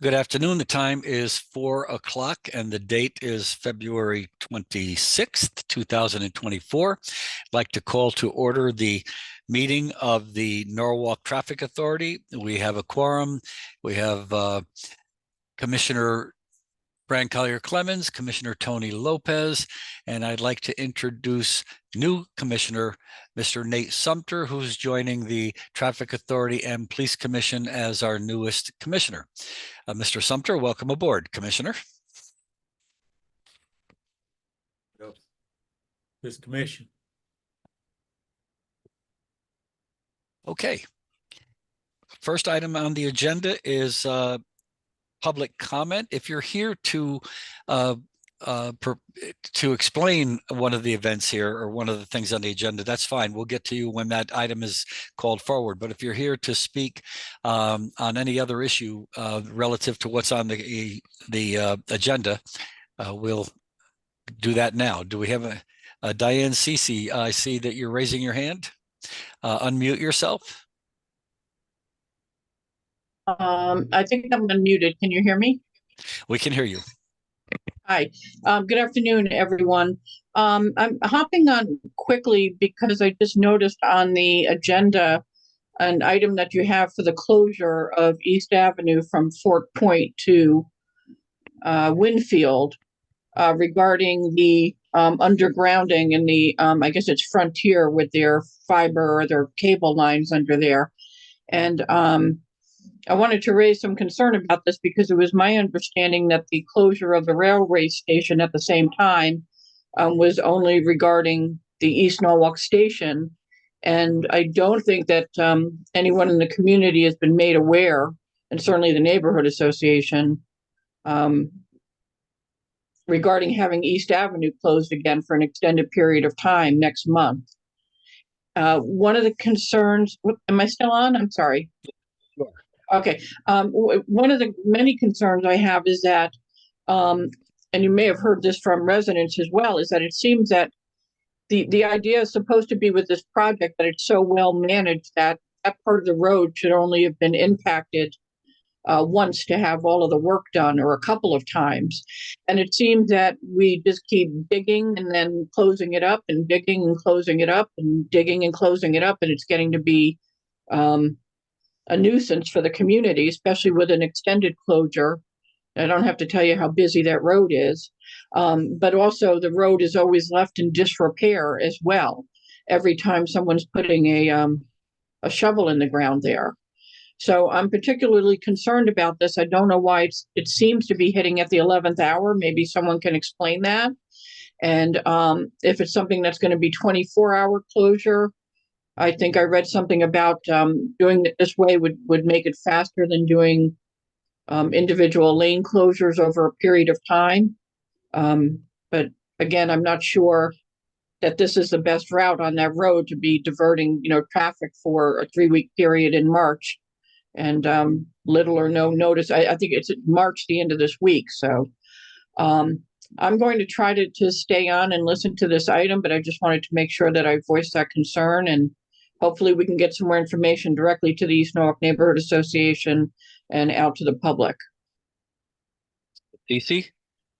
Good afternoon. The time is 4 o'clock and the date is February 26th, 2024. I'd like to call to order the meeting of the Norwalk Traffic Authority. We have a quorum. We have Commissioner Fran Collier-Clemens, Commissioner Tony Lopez, and I'd like to introduce new Commissioner, Mr. Nate Sumter, who's joining the Traffic Authority and Police Commission as our newest Commissioner. Mr. Sumter, welcome aboard, Commissioner. This commission. Okay. First item on the agenda is public comment. If you're here to explain one of the events here or one of the things on the agenda, that's fine. We'll get to you when that item is called forward. But if you're here to speak on any other issue relative to what's on the agenda, we'll do that now. Do we have a Diane Cece? I see that you're raising your hand. Unmute yourself. I think I'm unmuted. Can you hear me? We can hear you. Hi. Good afternoon, everyone. I'm hopping on quickly because I just noticed on the agenda an item that you have for the closure of East Avenue from Fort Point to Winfield regarding the undergrounding in the, I guess it's Frontier with their fiber or their cable lines under there. And I wanted to raise some concern about this because it was my understanding that the closure of the railway station at the same time was only regarding the East Norwalk station. And I don't think that anyone in the community has been made aware, and certainly the neighborhood association, regarding having East Avenue closed again for an extended period of time next month. One of the concerns, am I still on? I'm sorry. Sure. Okay. One of the many concerns I have is that, and you may have heard this from residents as well, is that it seems that the idea is supposed to be with this project that it's so well managed that that part of the road should only have been impacted once to have all of the work done, or a couple of times. And it seems that we just keep digging and then closing it up and digging and closing it up and digging and closing it up. And it's getting to be a nuisance for the community, especially with an extended closure. I don't have to tell you how busy that road is. But also the road is always left in disrepair as well, every time someone's putting a shovel in the ground there. So I'm particularly concerned about this. I don't know why it seems to be hitting at the 11th hour. Maybe someone can explain that. And if it's something that's going to be 24-hour closure, I think I read something about doing it this way would make it faster than doing individual lane closures over a period of time. But again, I'm not sure that this is the best route on that road to be diverting, traffic for a 3-week period in March. And little or no notice. I think it's March, the end of this week. So I'm going to try to stay on and listen to this item, but I just wanted to make sure that I voiced that concern, and hopefully we can get some more information directly to the East Norwalk Neighborhood Association and out to the public. DC,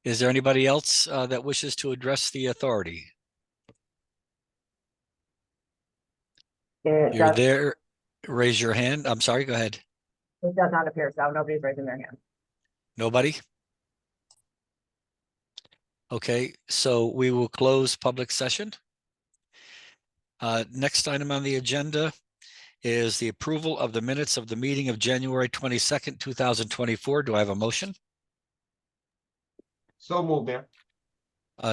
is there anybody else that wishes to address the authority? You're there. Raise your hand. I'm sorry, go ahead. It does not appear so. Nobody's raising their hand. Nobody? Okay, so we will close public session. Next item on the agenda is the approval of the minutes of the meeting of January 22nd, 2024. Do I have a motion? So moved, Mayor.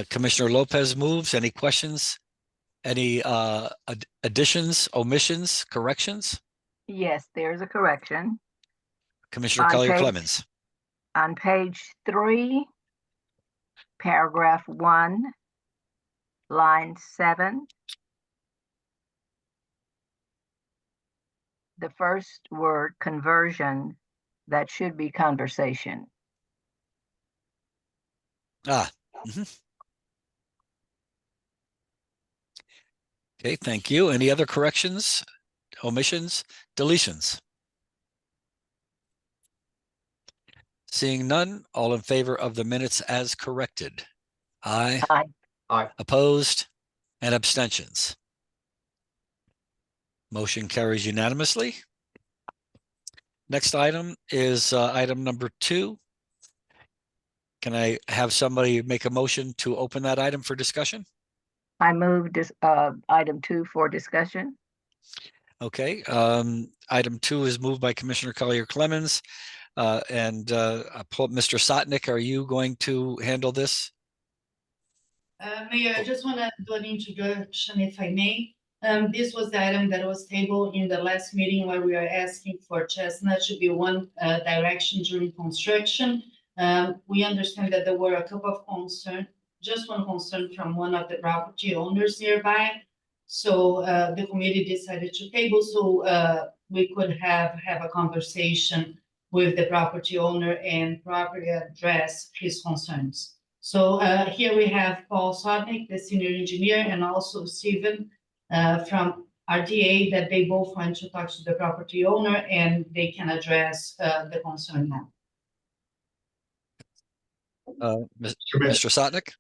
Commissioner Lopez moves. Any questions? Any additions, omissions, corrections? Yes, there's a correction. Commissioner Collier-Clemens. On page 3, paragraph 1, line 7. The first word, conversion, that should be conversation. Okay, thank you. Any other corrections, omissions, deletions? Seeing none, all in favor of the minutes as corrected? Aye. Aye. Aye. Opposed and abstentions? Motion carries unanimously. Next item is item number 2. Can I have somebody make a motion to open that item for discussion? I move this, item 2 for discussion. Okay, item 2 is moved by Commissioner Collier Clemens. Mr. Sotnick, are you going to handle this? Mayor, I just want to do an introduction, if I may. This was the item that was tabled in the last meeting where we are asking for Chestnut to be one direction during construction. We understand that there were a couple of concerns, just one concern from one of the property owners nearby. So the committee decided to table so we could have a conversation with the property owner and properly address his concerns. So here we have Paul Sotnick, the senior engineer, and also Stephen from RDA, that they both want to talk to the property owner and they can address the concern now. Mr. Sotnick?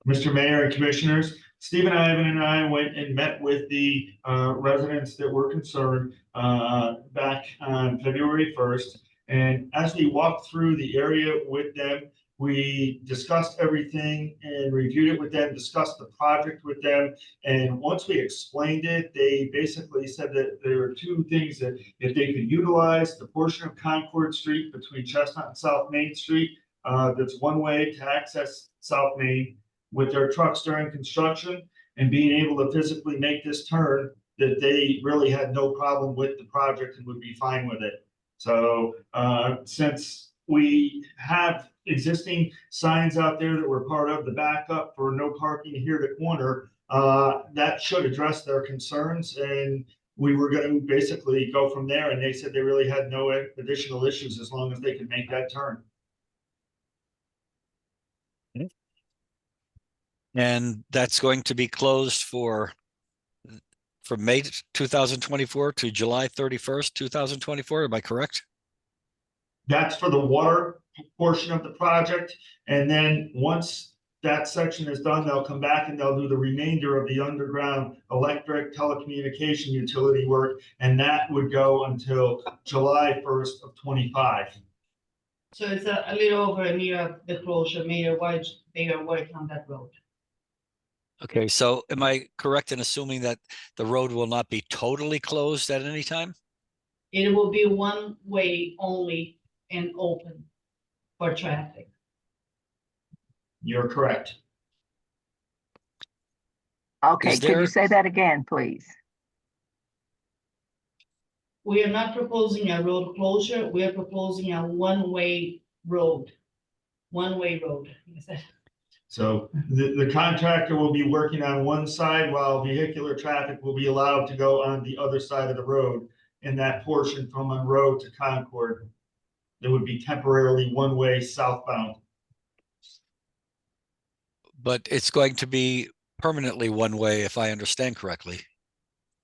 Mr. Mayor and Commissioners, Stephen Ivan and I went and met with the residents that were concerned back on February 1st. And as we walked through the area with them, we discussed everything and reviewed it with them, discussed the project with them. And once we explained it, they basically said that there were 2 things that if they could utilize the portion of Concord Street between Chestnut and South Main Street, that's one way to access South Main with their trucks during construction, and being able to physically make this turn, that they really had no problem with the project and would be fine with it. So since we have existing signs out there that were part of the backup for no parking here at the corner, that should address their concerns. And we were going to basically go from there. And they said they really had no additional issues as long as they could make that turn. And that's going to be closed from May 2024 to July 31st, 2024. Am I correct? That's for the water portion of the project. And then once that section is done, they'll come back and they'll do the remainder of the underground electric telecommunication utility work. And that would go until July 1st of 25. So it's a little over a year of the closure, Mayor, while they are working on that road. Okay, so am I correct in assuming that the road will not be totally closed at any time? It will be one way only and open for traffic. You're correct. Okay, Is could there- you say that again, please? We are not proposing a road closure, we are proposing a one-way road. One-way road. So the contractor will be working on one side while vehicular traffic will be allowed to go on the other side of the road in that portion from Monroe to Concord. There would be temporarily one-way southbound. But it's going to be permanently one way, if I understand correctly.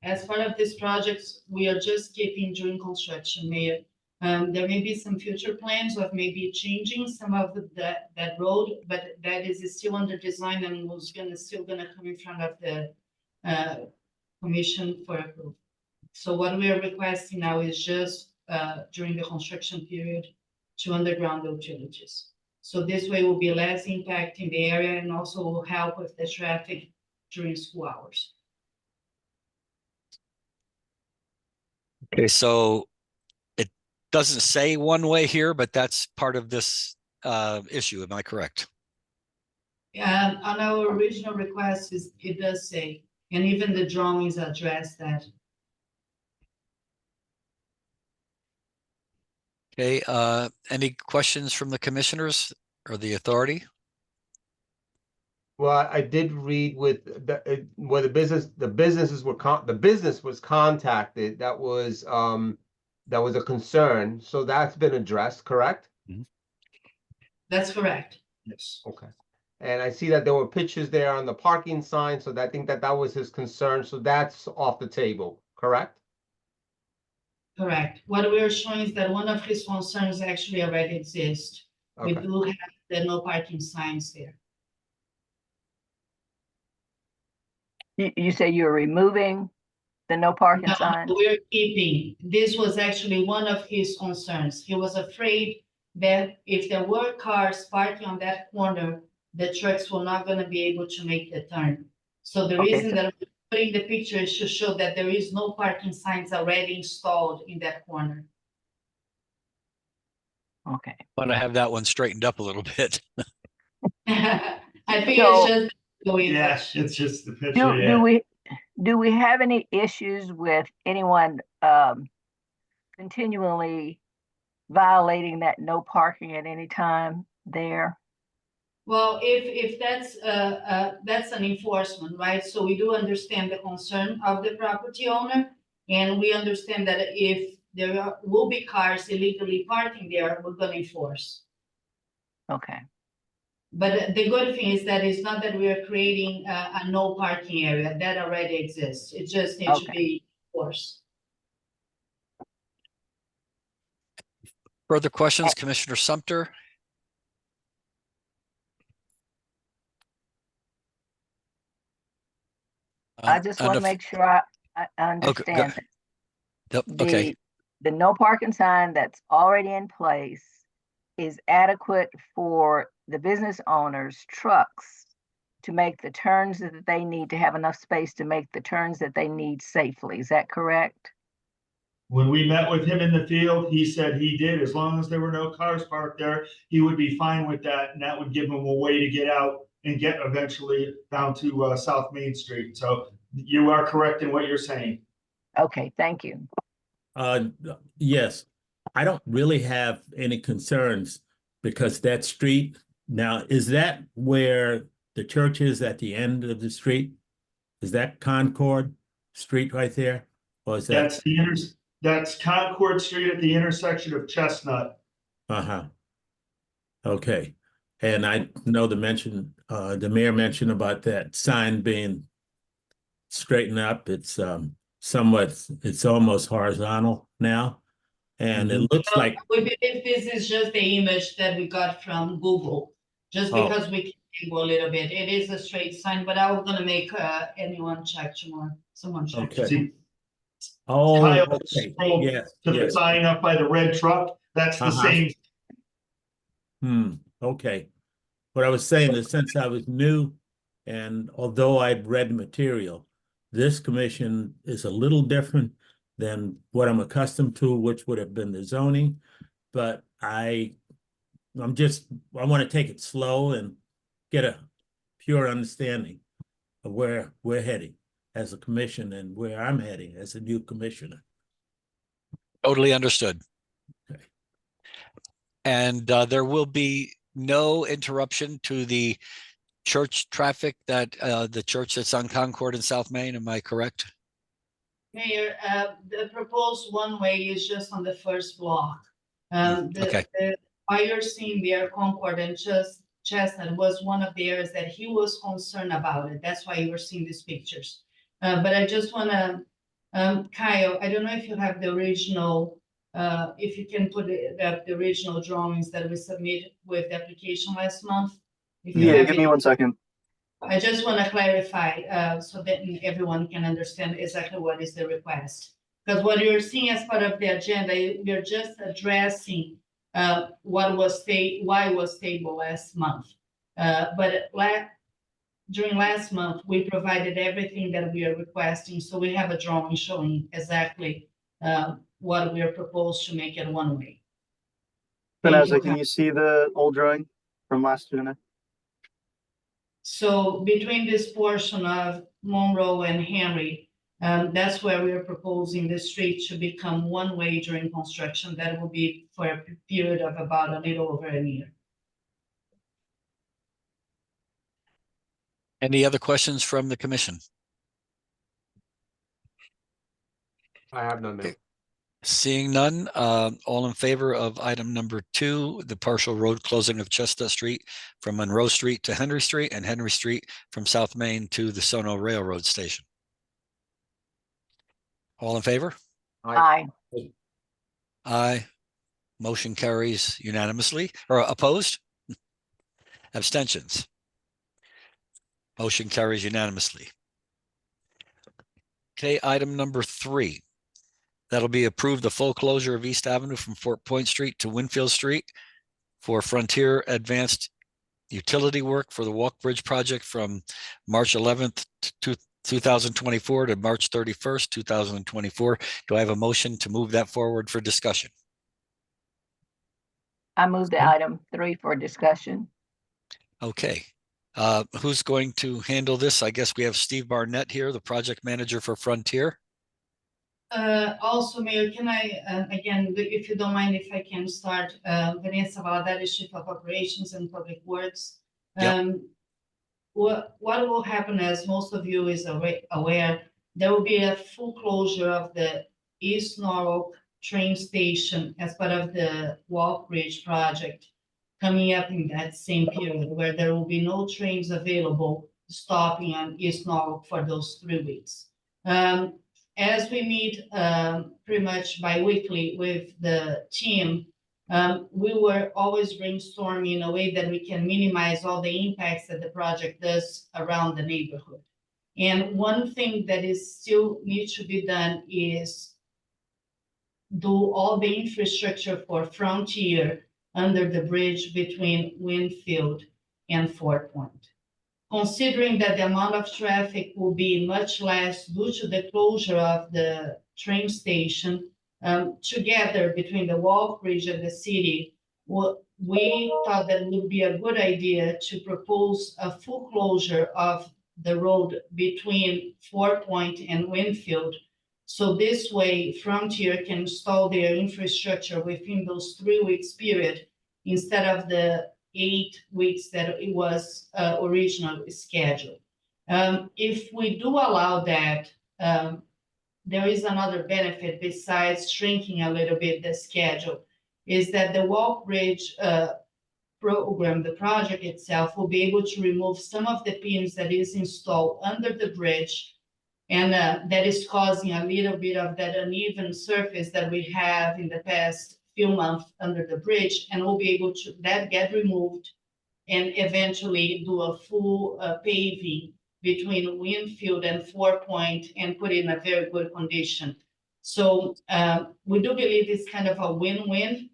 As part of this project, we are just keeping during construction, Mayor. There may be some future plans of maybe changing some of that road, but that is still under design and was still gonna come in front of the commission for approval. So what we are requesting now is just during the construction period to underground the utilities. So this way will be less impact in the area and also will help with the traffic during school hours. Okay, so it doesn't say one way here, but that's part of this issue. Am I correct? On our original request, it does say, and even the drawings address that. Okay, any questions from the commissioners or the authority? Well, I did read with where the business was contacted. That was a concern. So that's been addressed, correct? That's correct. Yes. Okay. And I see that there were pictures there on the parking sign. So I think that was his concern. So that's off the table, correct? Correct. What we are showing is that one of his concerns actually already exists. We Okay. do have the no parking signs there. You say you're removing the no parking No, sign? we're keeping. This was actually one of his concerns. He was afraid that if there were cars parking on that corner, the trucks were not gonna be able to make the turn. So the Okay, reason so- that I'm putting the picture is to show that there is no parking signs already installed in that corner. Okay. Want to have that one straightened up a little bit. I think So- it's just the way. Yeah, it's just the picture, Do yeah. we have any issues with anyone continually violating that no parking at any time there? Well, if that's an enforcement, right? So we do understand the concern of the property owner. And we understand that if will be cars illegally parking there, we're gonna enforce. Okay. But the good thing is that it's not that we are creating a no parking area, that already exists. It just needs to Okay. be enforced. Further questions, Commissioner Sumter? I just want to make sure I understand that Okay, the no parking sign that's already in place is adequate for the business owners' trucks to make the turns that they need, to have enough space to make the turns that they need safely. Is that correct? When we met with him in the field, he said he did, as long as there were no cars parked there, he would be fine with that, and that would give him a way to get out and get eventually down to South Main Street. So you are correct in what you're saying. Okay, thank you. Yes, I don't really have any concerns because that street, now, is that where the church is at the end of the street? Is that Concord Street right there? Or is that, That's Concord Street at the intersection of Chestnut. uh-huh. Okay, and I know the mayor mentioned about that sign being straightened up. It's it's almost horizontal now. And it looks So like, we believe this is just the image that we got from Google, just Oh. because we can go a little bit. It is a straight sign, but I was gonna make anyone check tomorrow, someone check. Okay. See, oh, Kyle, okay, scroll yes, to the yes. sign up by the red truck, that's the Uh-huh. same. Okay. What I was saying is, since I was new, and although I'd read material, this commission is a little different than what I'm accustomed to, which would have been the zoning. But I want to take it slow and get a pure understanding of where we're heading as a commission and where I'm heading as a new commissioner. totally understood. Okay. And there will be no interruption to the church traffic that the church that's on Concord and South Main, am I correct? Mayor, the proposed one-way is just on the first block. Okay. Why you're seeing there Concord and just Chestnut was one of the areas that he was concerned about it. That's why you were seeing these pictures. But I just wanna, Kyle, I don't know if you have the original, if you can put up the original drawings that we submitted with the application last month. If you Yeah, have give me it. 1 second. I just want to clarify, so that everyone can understand exactly what is the request. Because what you're seeing as part of the agenda, we're just addressing, why it was tabled last month. But during last month, we provided everything that we are requesting, so we have a drawing showing exactly, what we are proposed to make it one way. Vanessa, can you see the old drawing from last agenda? So between this portion of Monroe and Henry, that's where we are proposing the street to become one way during construction. That will be for a period of about a little over a year. Any other questions from the commission? I have none, Mayor. Seeing none, all in favor of item number 2, the partial road closing of Chestnut Street from Monroe Street to Henry Street and Henry Street from South Main to the Sono Railroad Station. All in favor? Aye. Aye. Motion carries unanimously, or opposed? Abstentions? Motion carries unanimously. Okay, item number 3. That'll be approved the full closure of East Avenue from Fort Point Street to Winfield Street for Frontier Advanced Utility Work for the Walk Bridge project from March 11th to 2024 to March 31st, 2024. Do I have a motion to move that forward for discussion? I move the item 3 for discussion. Okay. Who's going to handle this? I guess we have Steve Barnett here, the project manager for Frontier. Also, Mayor, can I, again, if you don't mind, if I can start, Vanessa Valadares, Chief of Operations and Public Works. Yep. What will happen, as most of you is aware, there will be a full closure of the East Norwalk train station as part of the Walk Bridge project coming up in that same period, where there will be no trains available stopping on East Norwalk for those 3 weeks. As we meet pretty much bi-weekly with the team, we were always brainstorming in a way that we can minimize all the impacts that the project does around the neighborhood. And one thing that is still needs to be done is do all the infrastructure for Frontier under the bridge between Winfield and Fort Point. Considering that the amount of traffic will be much less due to the closure of the train station, together between the Walk Bridge and the city, we thought that it would be a good idea to propose a full closure of the road between Fort Point and Winfield. So this way, Frontier can install their infrastructure within those 3 weeks period, instead of the 8 weeks that it was originally scheduled. If we do allow that, there is another benefit besides shrinking a little bit the schedule, is that the Walk Bridge program, the project itself, will be able to remove some of the pins that is installed under the bridge, and that is causing a little bit of that uneven surface that we have in the past few months under the bridge, and we'll be able to that get removed and eventually do a full paving between Winfield and Fort Point and put it in a very good condition. So we do believe it's kind of a win-win.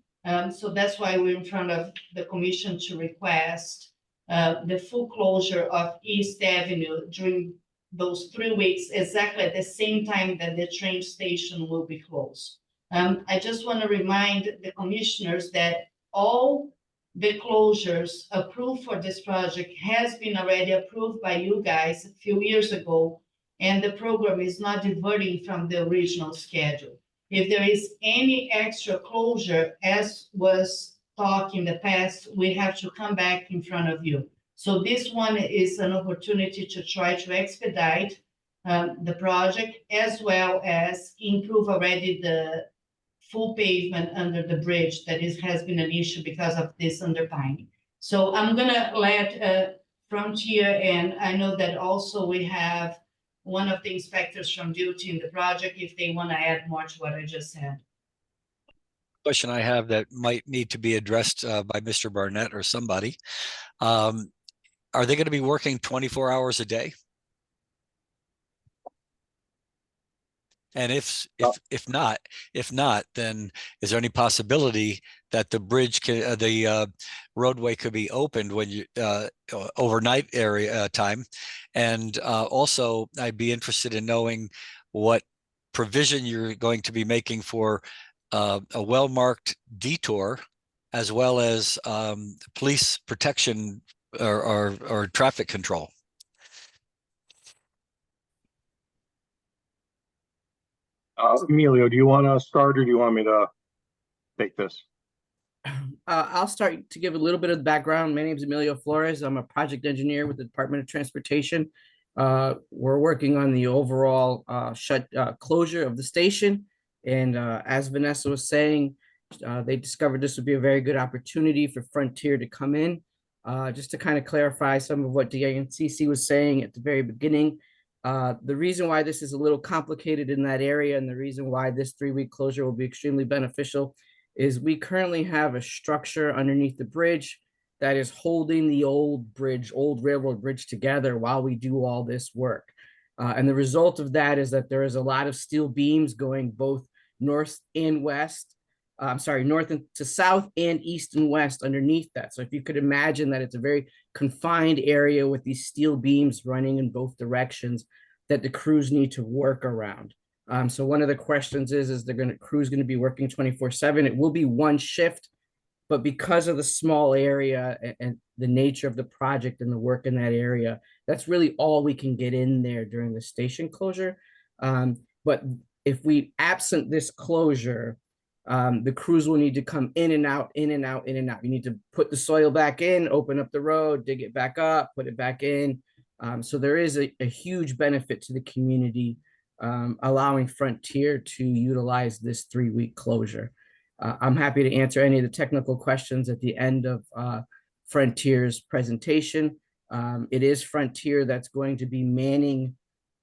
So that's why we're in front of the commission to request the full closure of East Avenue during those 3 weeks, exactly at the same time that the train station will be closed. I just want to remind the commissioners that all the closures approved for this project has been already approved by you guys a few years ago, and the program is not diverting from the original schedule. If there is any extra closure, as was talked in the past, we have to come back in front of you. So this one is an opportunity to try to expedite the project, as well as improve already the full pavement under the bridge that has been an issue because of this underpinning. So I'm gonna let Frontier, and I know that also we have one of the inspectors from duty in the project, if they want to add more to what I just said. Question I have that might need to be addressed by Mr. Barnett or somebody. Are they going to be working 24 hours a day? And if not, then is there any possibility that the bridge can, the roadway could be opened when you overnight area time? And also, I'd be interested in knowing what provision you're going to be making for a well-marked detour, as well as police protection or traffic control. Emilio, do you want to start, or do you want me to take this? I'll start to give a little bit of the background. My name is Emilio Flores. I'm a project engineer with the Department of Transportation. We're working on the overall closure of the station. And as Vanessa was saying, they discovered this would be a very good opportunity for Frontier to come in. Just to kind of clarify some of what DINCC was saying at the very beginning, The reason why this is a little complicated in that area and the reason why this 3-week closure will be extremely beneficial is we currently have a structure underneath the bridge that is holding the old bridge, old railroad bridge together while we do all this work. And the result of that is that there is a lot of steel beams going both north and west. North and to south and east and west underneath that. So if you could imagine that it's a very confined area with these steel beams running in both directions that the crews need to work around. So one of the questions is the crew's going to be working 24/7. It will be one shift, but because of the small area and the nature of the project and the work in that area, that's really all we can get in there during the station closure. But if we absent this closure, the crews will need to come in and out, in and out, in and out. You need to put the soil back in, open up the road, dig it back up, put it back in. So there is a huge benefit to the community, allowing Frontier to utilize this 3-week closure. I'm happy to answer any of the technical questions at the end of Frontier's presentation. It is Frontier that's going to be manning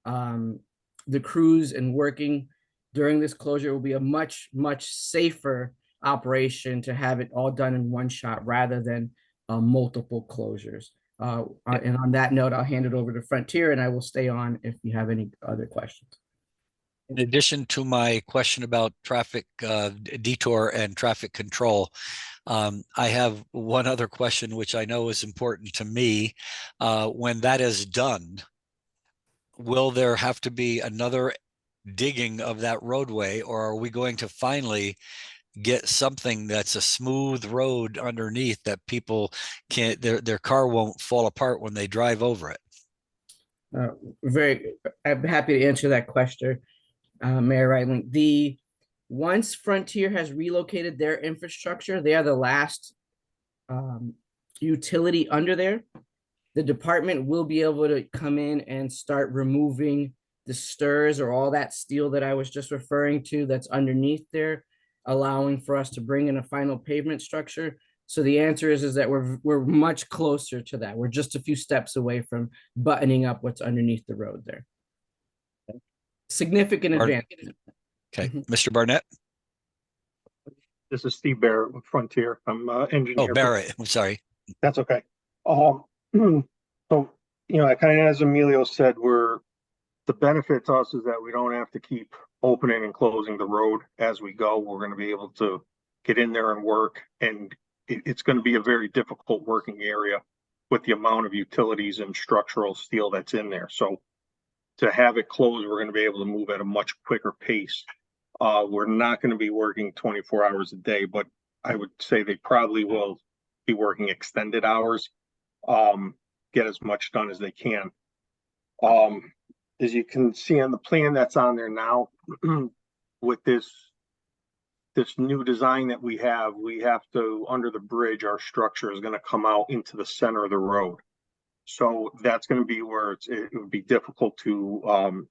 the crews and working during this closure. It will be a much, much safer operation to have it all done in one shot rather than multiple closures. And on that note, I'll hand it over to Frontier and I will stay on if you have any other questions. In addition to my question about traffic detour and traffic control, I have one other question, which I know is important to me. When that is done, will there have to be another digging of that roadway, or are we going to finally get something that's a smooth road underneath that people can't, their car won't fall apart when they drive over it? I'm happy to answer that question, Mayor Reitling. Once Frontier has relocated their infrastructure, they are the last utility under there. The department will be able to come in and start removing the stirs or all that steel that I was just referring to that's underneath there, allowing for us to bring in a final pavement structure. So the answer is that we're much closer to that. We're just a few steps away from buttoning up what's underneath the road there. Significant advance. Okay, Mr. Barnett. This is Steve Barrett with Frontier. I'm engineer. Oh, Barrett, I'm sorry. That's okay. So, kind of as Emilio said, the benefit to us is that we don't have to keep opening and closing the road as we go. We're going to be able to get in there and work, and it's going to be a very difficult working area with the amount of utilities and structural steel that's in there. So to have it closed, we're going to be able to move at a much quicker pace. We're not going to be working 24 hours a day, but I would say they probably will be working extended hours, get as much done as they can. As you can see on the plan that's on there now, with this new design that we have to, under the bridge, our structure is going to come out into the center of the road. So that's going to be where it would be difficult to,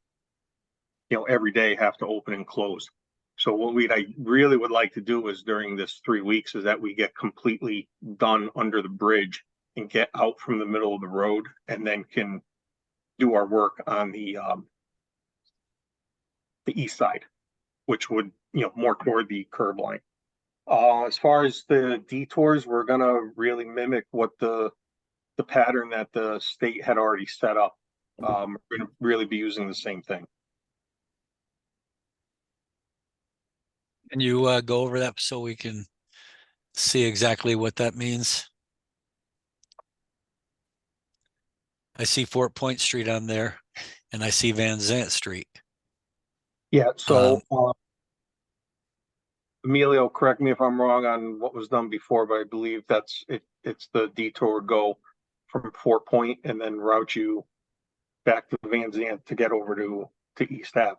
every day have to open and close. So what I really would like to do is during this 3 weeks is that we get completely done under the bridge and get out from the middle of the road, and then can do our work on the east side, which would, more toward the curb line. As far as the detours, we're going to really mimic what the pattern that the state had already set up. We're going to really be using the same thing. Can you go over that so we can see exactly what that means? I see Fort Point Street on there, and I see Van Zant Street. Yeah, so Emilio, correct me if I'm wrong on what was done before, but I believe that's it. It's the detour would go from Fort Point and then route you back to Van Zant to get over to East Ave.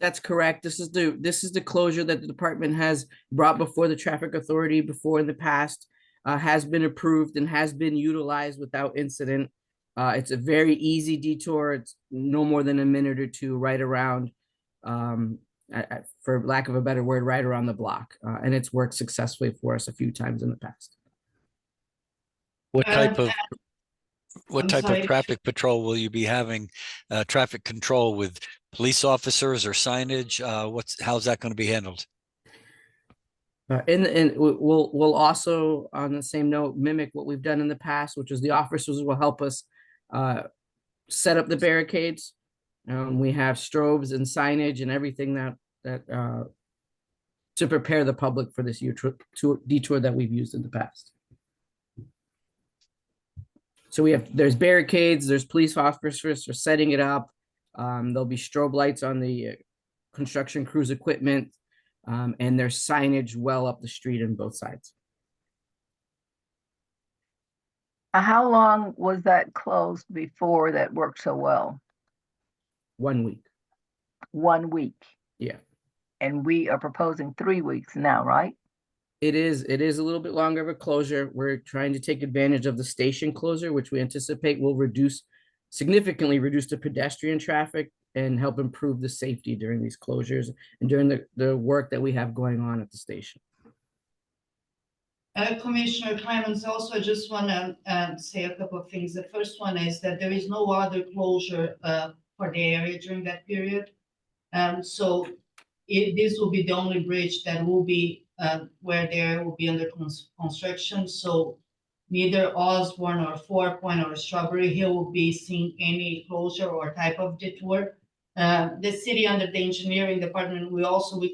That's correct. This is the closure that the department has brought before the traffic authority before in the past, has been approved and has been utilized without incident. It's a very easy detour. It's no more than a minute or two right around, for lack of a better word, right around the block. And it's worked successfully for us a few times in the past. What type of, What I'm type sorry. of traffic patrol will you be having? Traffic control with police officers or signage? How's that going to be handled? We'll also, on the same note, mimic what we've done in the past, which is the officers will help us set up the barricades. We have strobes and signage and everything that to prepare the public for this detour that we've used in the past. So there's barricades, there's police officers for setting it up. There'll be strobe lights on the construction crews equipment. And there's signage well up the street on both sides. How long was that closed before that worked so well? 1 week. 1 week. Yeah. And we are proposing 3 weeks now, right? It is a little bit longer of a closure. We're trying to take advantage of the station closure, which we anticipate will significantly reduce the pedestrian traffic and help improve the safety during these closures and during the work that we have going on at the station. Commissioner Clemens, also just want to say a couple of things. The first one is that there is no other closure for the area during that period. So this will be the only bridge that will be where there will be under construction. So neither Osborne or Four Point or Strawberry Hill will be seeing any closure or type of detour. The city under the engineering department, we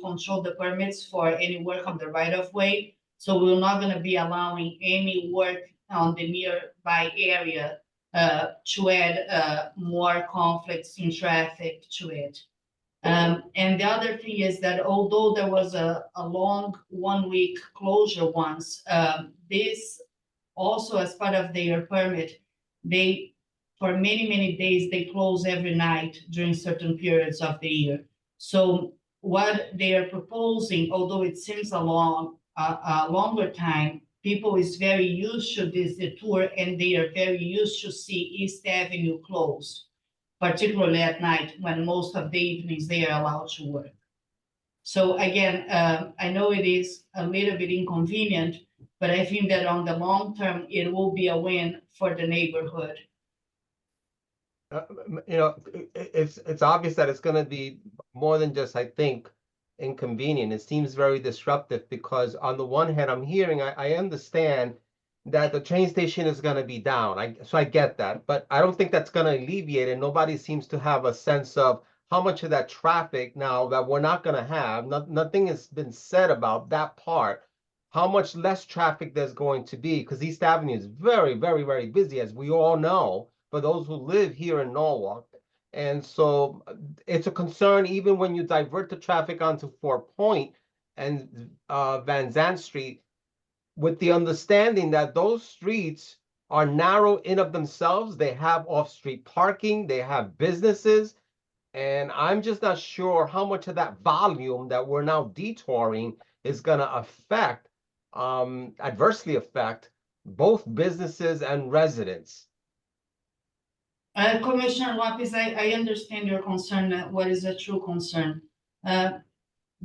control the permits for any work on the right of way. So we're not going to be allowing any work on the nearby area to add more conflicts in traffic to it. And the other thing is that although there was a long 1 week closure once, this also as part of their permit, for many, many days, they close every night during certain periods of the year. So what they are proposing, although it seems a longer time, people is very used to this detour and they are very used to see East Avenue closed, particularly at night when most of the evenings they are allowed to work. So again, I know it is a little bit inconvenient, but I think that on the long term, it will be a win for the neighborhood. It's obvious that it's going to be more than just, I think, inconvenient. It seems very disruptive because on the one hand, I'm hearing, I understand that the train station is going to be down. So I get that, but I don't think that's going to alleviate it. Nobody seems to have a sense of how much of that traffic now that we're not going to have, nothing has been said about that part, how much less traffic there's going to be, because East Avenue is very, very, very busy, as we all know, for those who live here in Norwalk. And so it's a concern even when you divert the traffic onto 4 Point and Van Zandt Street, with the understanding that those streets are narrow in of themselves. They have off-street parking, they have businesses, and I'm just not sure how much of that volume that we're now detouring is going to adversely affect both businesses and residents. Commissioner Lopez, I understand your concern, what is a true concern. But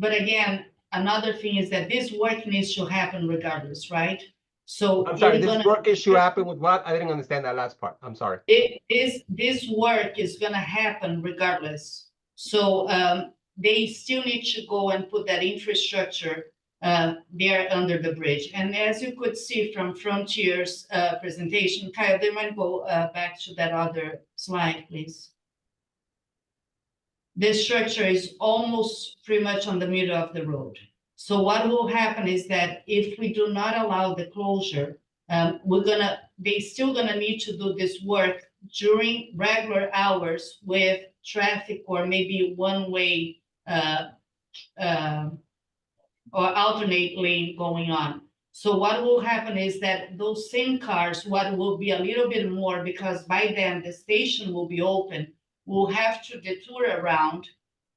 again, another thing is that this work needs to happen regardless, right? So I'm sorry, this work issue happened with what? I didn't understand that last part. I'm sorry. This work is gonna happen regardless. So they still need to go and put that infrastructure there under the bridge. And as you could see from Frontier's presentation, Kyle, they might go back to that other slide, please. This structure is almost pretty much on the middle of the road. So what will happen is that if we do not allow the closure, they still gonna need to do this work during regular hours with traffic or maybe one-way or alternate lane going on. So what will happen is that those same cars, what will be a little bit more, because by then the station will be open, will have to detour around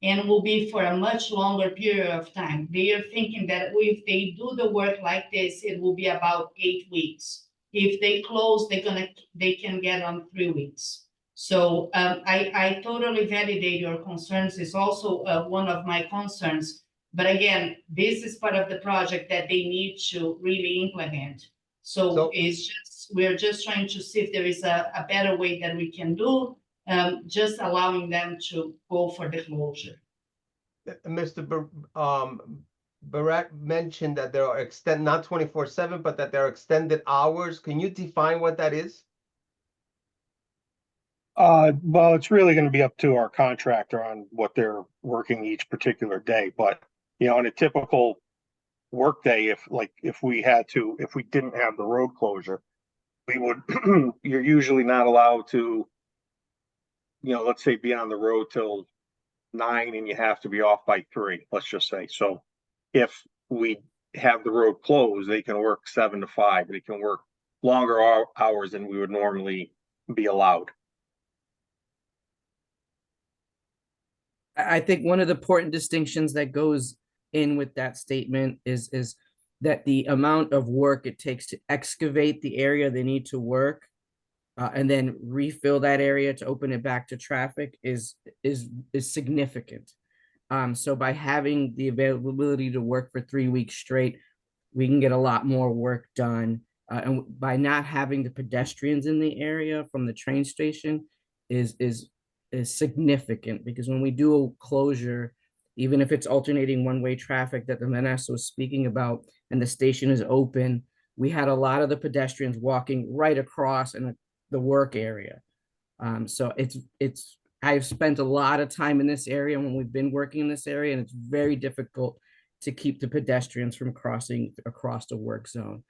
and will be for a much longer period of time. They are thinking that if they do the work like this, it will be about 8 weeks. If they close, they can get on 3 weeks. So I totally validate your concerns. It's also one of my concerns. But again, this is part of the project that they need to really implement. So it's just we're just trying to see if there is a better way that we can do, just allowing them to go for the closure. Mr. Barat mentioned that there are not 24/7, but that there are extended hours. Can you define what that is? Well, it's really going to be up to our contractor on what they're working each particular day. But, on a typical work day, if we didn't have the road closure, we would, you're usually not allowed to, let's say be on the road till 9 and you have to be off by 3, let's just say. So if we have the road closed, they can work 7 to 5. They can work longer hours than we would normally be allowed. I think one of the important distinctions that goes in with that statement is that the amount of work it takes to excavate the area they need to work and then refill that area to open it back to traffic is significant. So by having the availability to work for 3 weeks straight, we can get a lot more work done. And by not having the pedestrians in the area from the train station is significant, because when we do a closure, even if it's alternating one-way traffic that the Vanessa was speaking about, and the station is open, we had a lot of the pedestrians walking right across in the work area. So I've spent a lot of time in this area when we've been working in this area, and it's very difficult to keep the pedestrians from crossing across the work zone.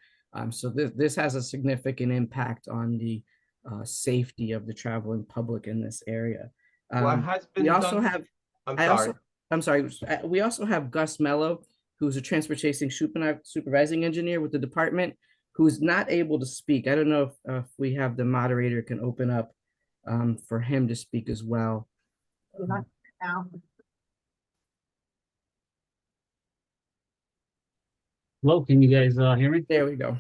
So this has a significant impact on the safety of the traveling public in this area. What has been We also done? have, I'm sorry. we also have Gus Mello, who's a transportation supervising engineer with the department, who's not able to speak. I don't know if we have the moderator can open up for him to speak as well. Hello, can you guys hear me? There we go.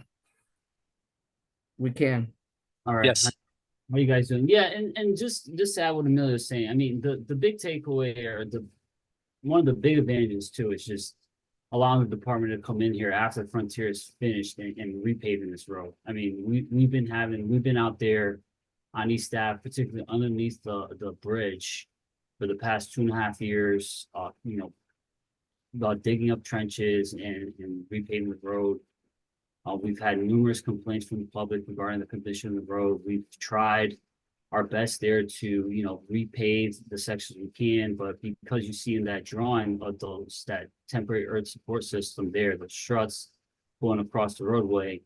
We can. All right. Yes. How are you guys doing? Yeah, and just to add what Amelia was saying, I mean, the big takeaway, or one of the big advantages too, is just allowing the department to come in here after Frontier is finished and repaving this road. I mean, we've been out there on East Ave, particularly underneath the bridge for the past 2.5 years, about digging up trenches and repaving the road. We've had numerous complaints from the public regarding the condition of the road. We've tried our best there to, repave the sections we can, but because you see in that drawing of that temporary earth support system there, the struts going across the roadway,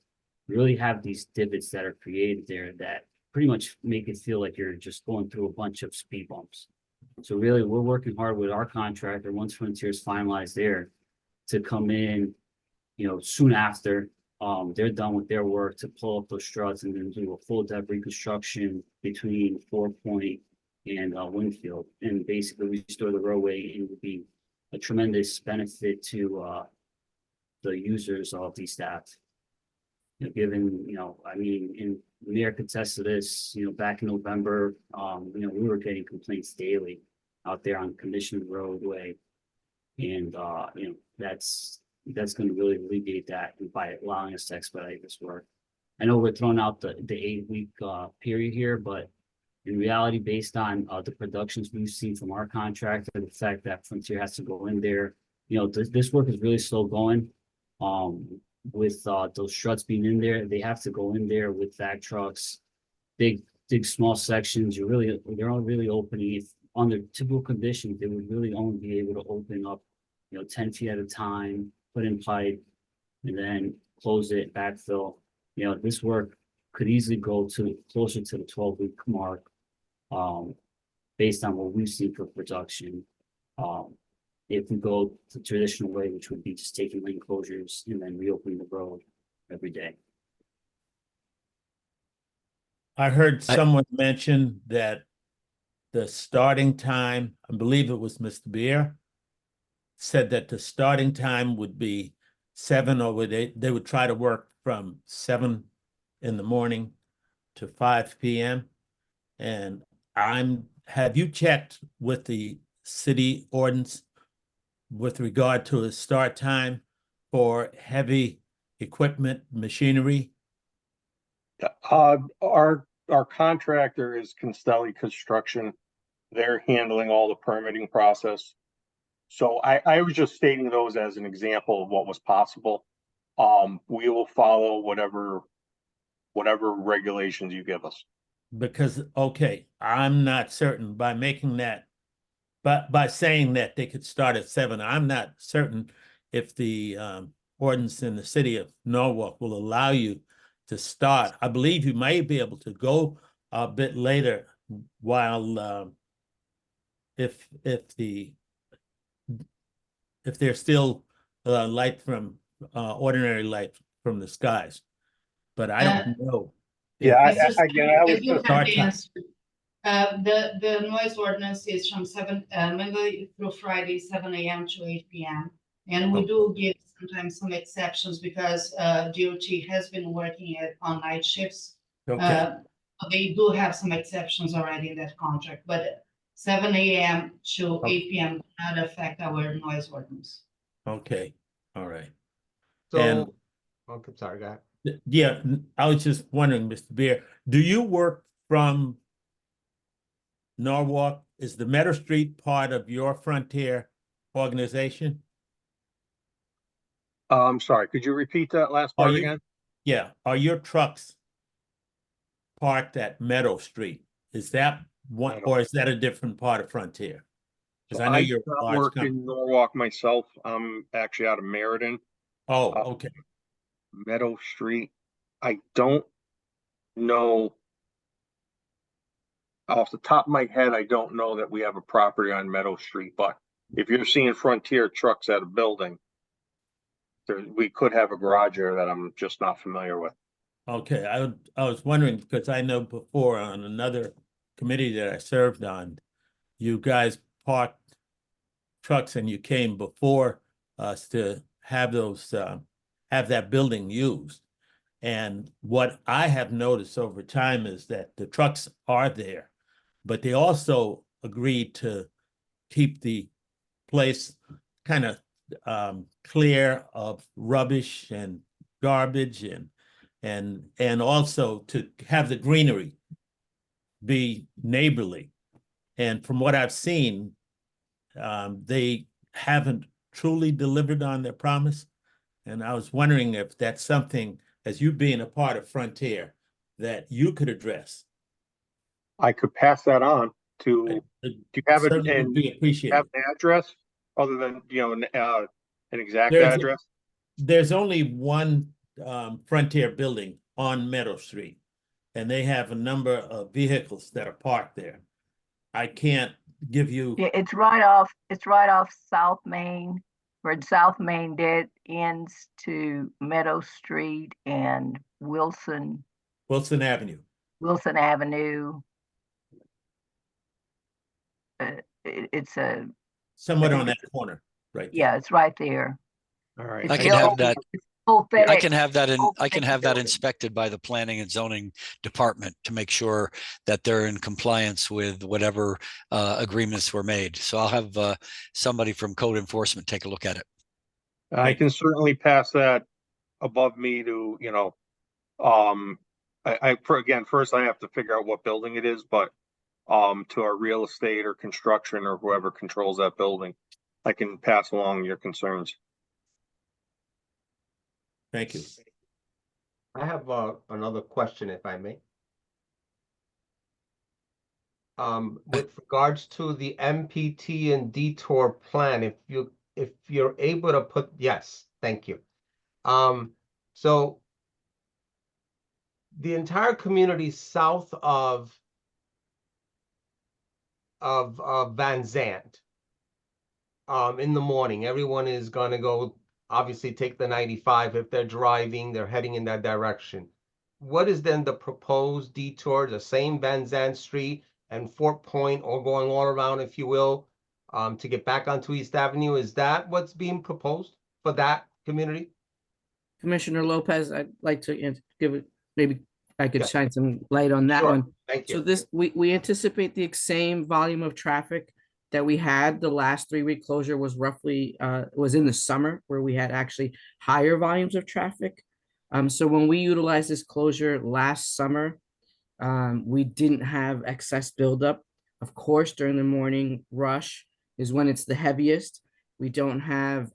you really have these divots that are created there that pretty much make it feel like you're just going through a bunch of speed bumps. So really, we're working hard with our contractor, once Frontier's finalized there, to come in, soon after they're done with their work, to pull up those struts and then do a full depth reconstruction between 4 Point and Winfield, and basically restore the roadway, and would be a tremendous benefit to the users of these staff. Given, I mean, and the mayor contests to this, back in November, we were getting complaints daily out there on condition of the roadway. And, that's going to really alleviate that by allowing us to expedite this work. I know we're throwing out the 8-week period here, but in reality, based on the productions we've seen from our contractor, the fact that Frontier has to go in there, this work is really slow going. With those struts being in there, they have to go in there with vac trucks, dig small sections. They're only really opening, if under typical conditions, they would really only be able to open up, 10 feet at a time, put in pipe, and then close it, backfill. This work could easily go to closer to the 12-week mark, based on what we've seen for production. If we go the traditional way, which would be just taking lane closures and then reopening the road every day. I heard someone mention that the starting time, I believe it was Mr. Beer, said that the starting time would be 7, or they would try to work from 7 in the morning to 5 p.m. And have you checked with the city ordinance with regard to a start time for heavy equipment, machinery? Our contractor is Constelli Construction. They're handling all the permitting process. So I was just stating those as an example of what was possible. We will follow whatever regulations you give us. Because, okay, I'm not certain by making that, but by saying that they could start at 7, I'm not certain if the ordinance in the city of Norwalk will allow you to start. I believe you may be able to go a bit later while if there's still light from ordinary light from the skies. But I don't know. Yeah, I do was have start the time. answer. The noise ordinance is from Monday through Friday, 7 a.m. to 8 p.m. And we do give sometimes some exceptions because DOT has been working on night shifts. Okay, They do have some exceptions already in that contract, but 7 a.m. to 8 p.m. do not affect our noise ordinance. okay, all right. So, And- okay, sorry, go ahead. Yeah, I was just wondering, Mr. Beer, do you work from Norwalk? Is the Meadow Street part of your Frontier organization? I'm sorry, could you repeat that last Are part you- again? Yeah, are your trucks parked at Meadow Street? Is that one, Meadow. or is that a different part of Frontier? Because I know you're do a not large work company. in Norwalk myself. I'm actually out of Meriden, Oh, uh, okay, Meadow Street. I don't know. Off the top of my head, I don't know that we have a property on Meadow Street, but if you're seeing Frontier trucks at a building, we could have a garage there that I'm just not familiar with. okay. I was wondering because I know before on another committee that I served on, you guys parked trucks and you came before us to have those, have that building used. And what I have noticed over time is that the trucks are there, but they also agreed to keep the place kind of clear of rubbish and garbage and also to have the greenery be neighborly. And from what I've seen, they haven't truly delivered on their promise. And I was wondering if that's something, as you being a part of Frontier, that you could address. I could pass that on to, do you have it Certainly would and be appreciated. have an address other than, an exact There's a- address? There's only one Frontier building on Meadow Street, and they have a number of vehicles that are parked there. I can't give you, Yeah, it's right off South Main, where South Main dead ends to Meadow Street and Wilson Avenue. Avenue. It's a, Somewhat on that corner, right there. yeah, it's right there. All right. I It's can the have old- that. it's old I FedEx- can have that old I can FedEx have that building. inspected by the planning and zoning department to make sure that they're in compliance with whatever agreements were made. So I'll have somebody from code enforcement take a look at it. I can certainly pass that above me to, again, first I have to figure out what building it is, but to our real estate or construction or whoever controls that building, I can pass along your concerns. Thank you. I have another question, if I may. With regards to the MPT and detour plan, if you're able to put, yes, thank you. So the entire community south of Van Zandt, in the morning, everyone is gonna go, obviously take the 95. If they're driving, they're heading in that direction. What is then the proposed detour, the same Van Zandt Street and Fort Point, or going all around, if you will, to get back onto East Avenue? Is that what's being proposed for that community? Commissioner Lopez, I'd like to give it, maybe I could Yeah. shine some light on that Sure. one. Thank So you. this, we anticipate the same volume of traffic that we had. The last 3-week closure was roughly, was in the summer where we had actually higher volumes of traffic. So when we utilized this closure last summer, we didn't have excess buildup. Of course, during the morning rush is when it's the heaviest. We don't have,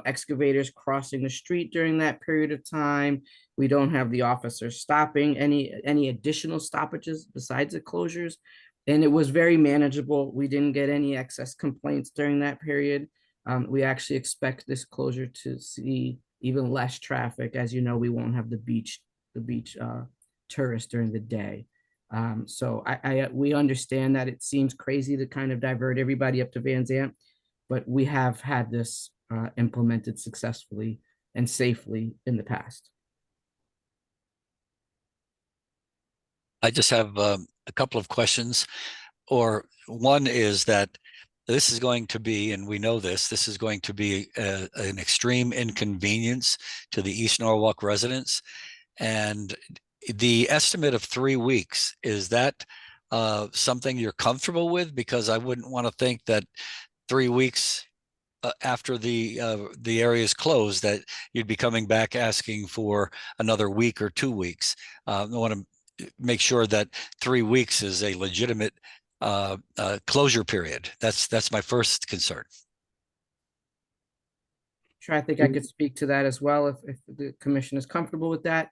excavators crossing the street during that period of time. We don't have the officers stopping any additional stoppages besides the closures. And it was very manageable. We didn't get any excess complaints during that period. We actually expect this closure to see even less traffic. As you know, we won't have the beach tourists during the day. So we understand that it seems crazy to kind of divert everybody up to Van Zant, but we have had this implemented successfully and safely in the past. I just have a couple of questions, or one is that this is going to be, and we know this is going to be an extreme inconvenience to the East Norwalk residents. And the estimate of 3 weeks, is that something you're comfortable with? Because I wouldn't want to think that 3 weeks after the area is closed, that you'd be coming back asking for another week or 2 weeks. I want to make sure that 3 weeks is a legitimate closure period. That's my first concern. Sure, I think I could speak to that as well if the commission is comfortable with that.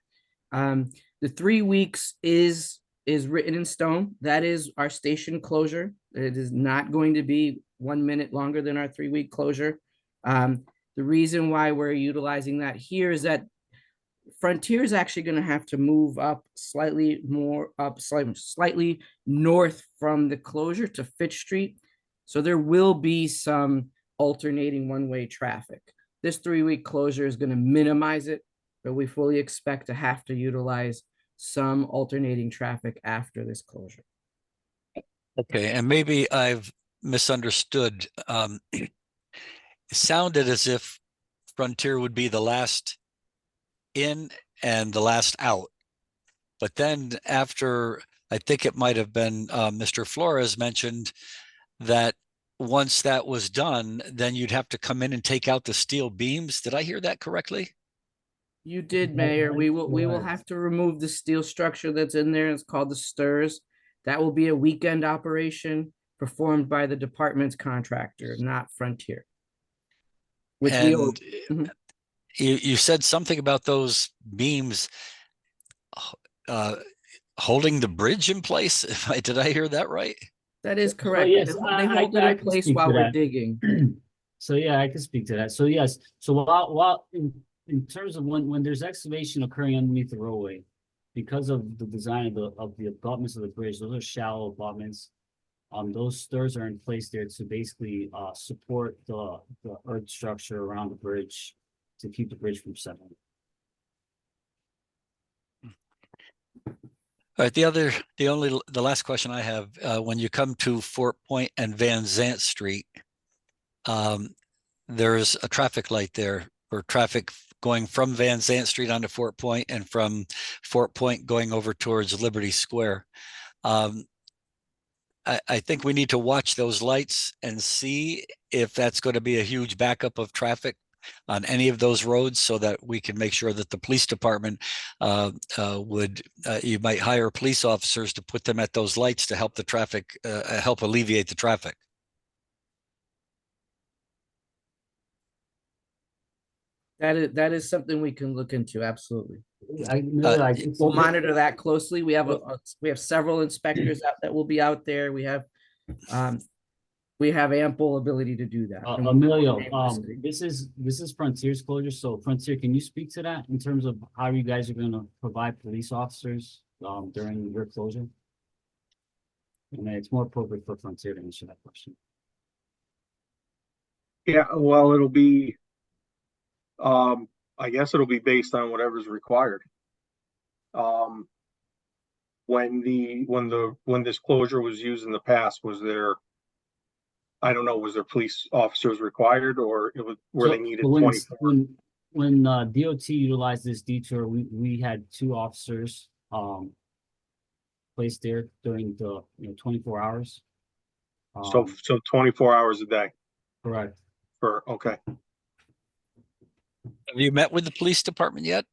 The 3 weeks is written in stone. That is our station closure. It is not going to be 1 minute longer than our 3 week closure. The reason why we're utilizing that here is that Frontier is actually going to have to move up slightly north from the closure to Fitch Street. So there will be some alternating one-way traffic. This 3 week closure is going to minimize it, but we fully expect to have to utilize some alternating traffic after this closure. Okay, and maybe I've misunderstood. It sounded as if Frontier would be the last in and the last out. But then after, I think it might have been Mr. Flores mentioned that once that was done, then you'd have to come in and take out the steel beams. Did I hear that correctly? You did, Mayor. We will have to remove the steel structure that's in there. It's called the stairs. That will be a weekend operation performed by the department's contractor, not Frontier. Which And you said something about those beams holding the bridge in place. Did I hear that right? That is correct. yes, They hold it I in can place speak while to we're that. digging. So yeah, I can speak to that. So yes, so while in terms of when there's excavation occurring underneath the roadway, because of the design of the abutments of the bridge, those are shallow abutments. Those stairs are in place there to basically support the earth structure around the bridge to keep the bridge from settling. All right, the last question I have, when you come to Fort Point and Van Zant Street, there's a traffic light there for traffic going from Van Zant Street onto Fort Point and from Fort Point going over towards Liberty Square. I think we need to watch those lights and see if that's going to be a huge backup of traffic on any of those roads, so that we can make sure that the police department you might hire police officers to put them at those lights to help the traffic, help alleviate the traffic. That is something we can look into. Absolutely. We'll monitor that closely. We have several inspectors out that will be out there. We have ample ability to do that. Emilio, this is Frontier's closure. So Frontier, can you speak to that in terms of how you guys are going to provide police officers during your closure? And it's more appropriate for Frontier to answer that question. Yeah, well, it'll be, I guess it'll be based on whatever's required. When this closure was used in the past, was there, I don't know, was there police officers required, or were they needed 24? When DOT utilized this detour, we had 2 officers placed there during the 24 hours. So 24 hours a day. Correct. Okay. Have you met with the police department yet?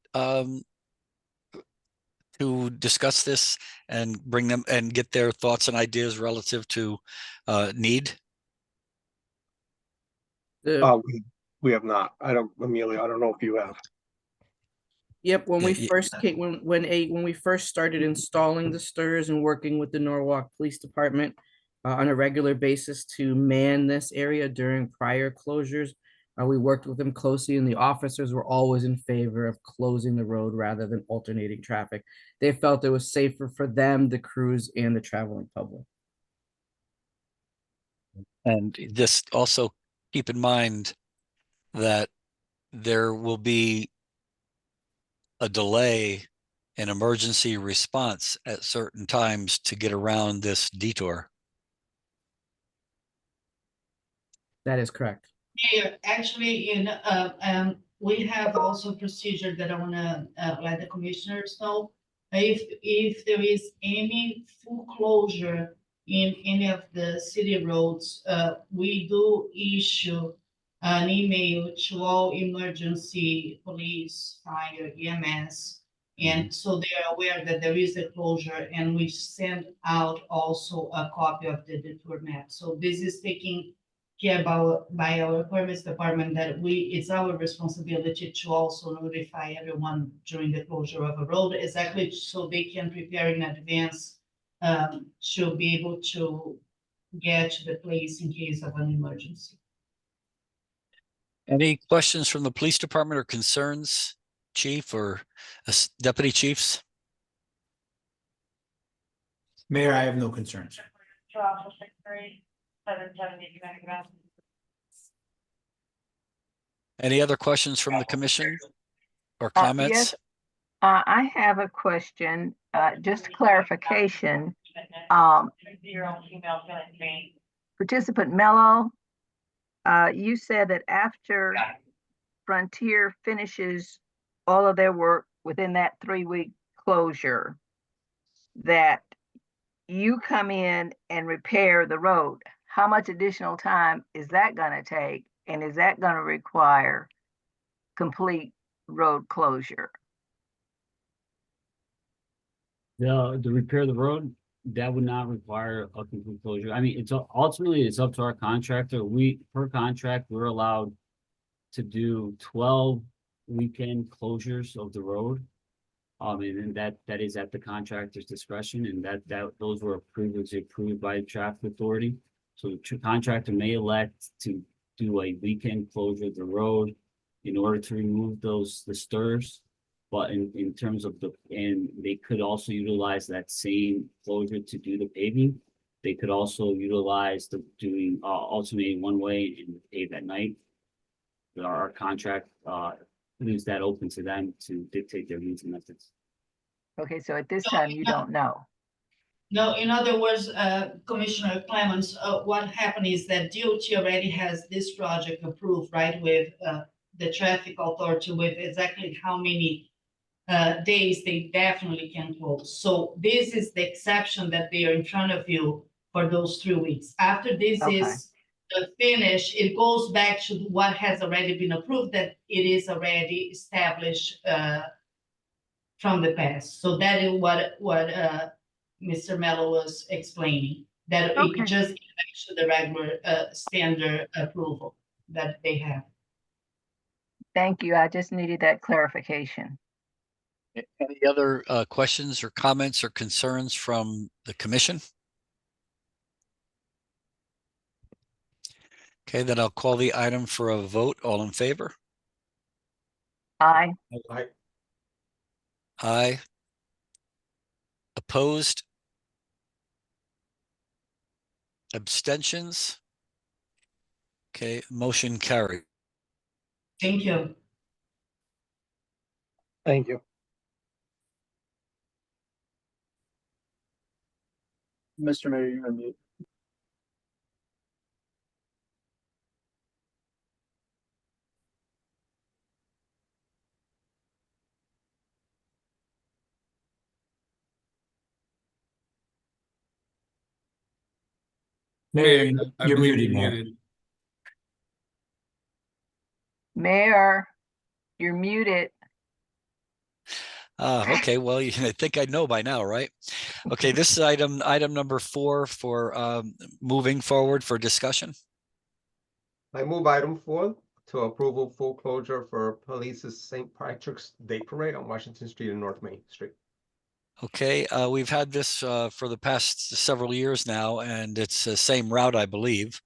To discuss this and bring them and get their thoughts and ideas relative to need? The, We have not. Amelia, I don't know if you have. yep, when we Yeah, first came, when we first started installing the stirs and working with the Norwalk Police Department on a regular basis to man this area during prior closures, we worked with them closely, and the officers were always in favor of closing the road rather than alternating traffic. They felt it was safer for them, the crews, and the traveling public. And just also keep in mind that there will be a delay in emergency response at certain times to get around this detour. That is correct. Mayor, actually, we have also a procedure that I wanna, let the commissioners know. If there is any full closure in any of the city roads, we do issue an email to all emergency police, fire, EMS. And so they are aware that there is a closure, and we send out also a copy of the detour map. So this is taking care by our permits department, that it's our responsibility to also notify everyone during the closure of a road, exactly so they can prepare in advance to be able to get to the place in case of an emergency. Any questions from the police department or concerns, chief or deputy chiefs? Mayor, I have no concerns. Any other questions from the commission or Yes, comments? I have a question, just clarification. Participant Mello, you said that after Frontier finishes all of their work within that 3-week closure, that you come in and repair the road. How much additional time is that gonna take? And is that gonna require complete road closure? The repair of the road, that would not require a complete closure. I mean, ultimately, it's up to our contractor. Per contract, we're allowed to do 12 weekend closures of the road. And that is at the contractor's discretion, and those were previously approved by the traffic authority. So the contractor may elect to do a weekend closure of the road in order to remove the stirs. But in terms of and they could also utilize that same closure to do the paving. They could also utilize doing alternating one way and pave at night. Our contract leaves that open to them to dictate their means and methods. Okay, so at this time, you don't know. No, in other words, Commissioner Clemens, what happened is that DOT already has this project approved, right, with the traffic authority, with exactly how many days they definitely can close. So this is the exception that they are in front of you for those 3 weeks. After this is finished, it goes back to what has already been approved, that it is already established from the past. So that is what Mr. Mello was explaining, that it just gets back to the regular standard approval that they have. Thank you. I just needed that clarification. Any other questions or comments or concerns from the commission? Okay, then I'll call the item for a vote. All in favor? Aye. Aye. Opposed? Abstentions? Okay, motion carried. Thank you. Thank you. Mr. Mayor, you're on mute. Mayor, you're muted, Mayor. Mayor, You're muted. Okay, well, I think I know by now, right? Okay, this is item number 4 for moving forward for discussion. I move item 4 to approval full closure for Police's St. Patrick's Day Parade on Washington Street and North Main Street. Okay, we've had this for the past several years now, and it's the same route, I believe.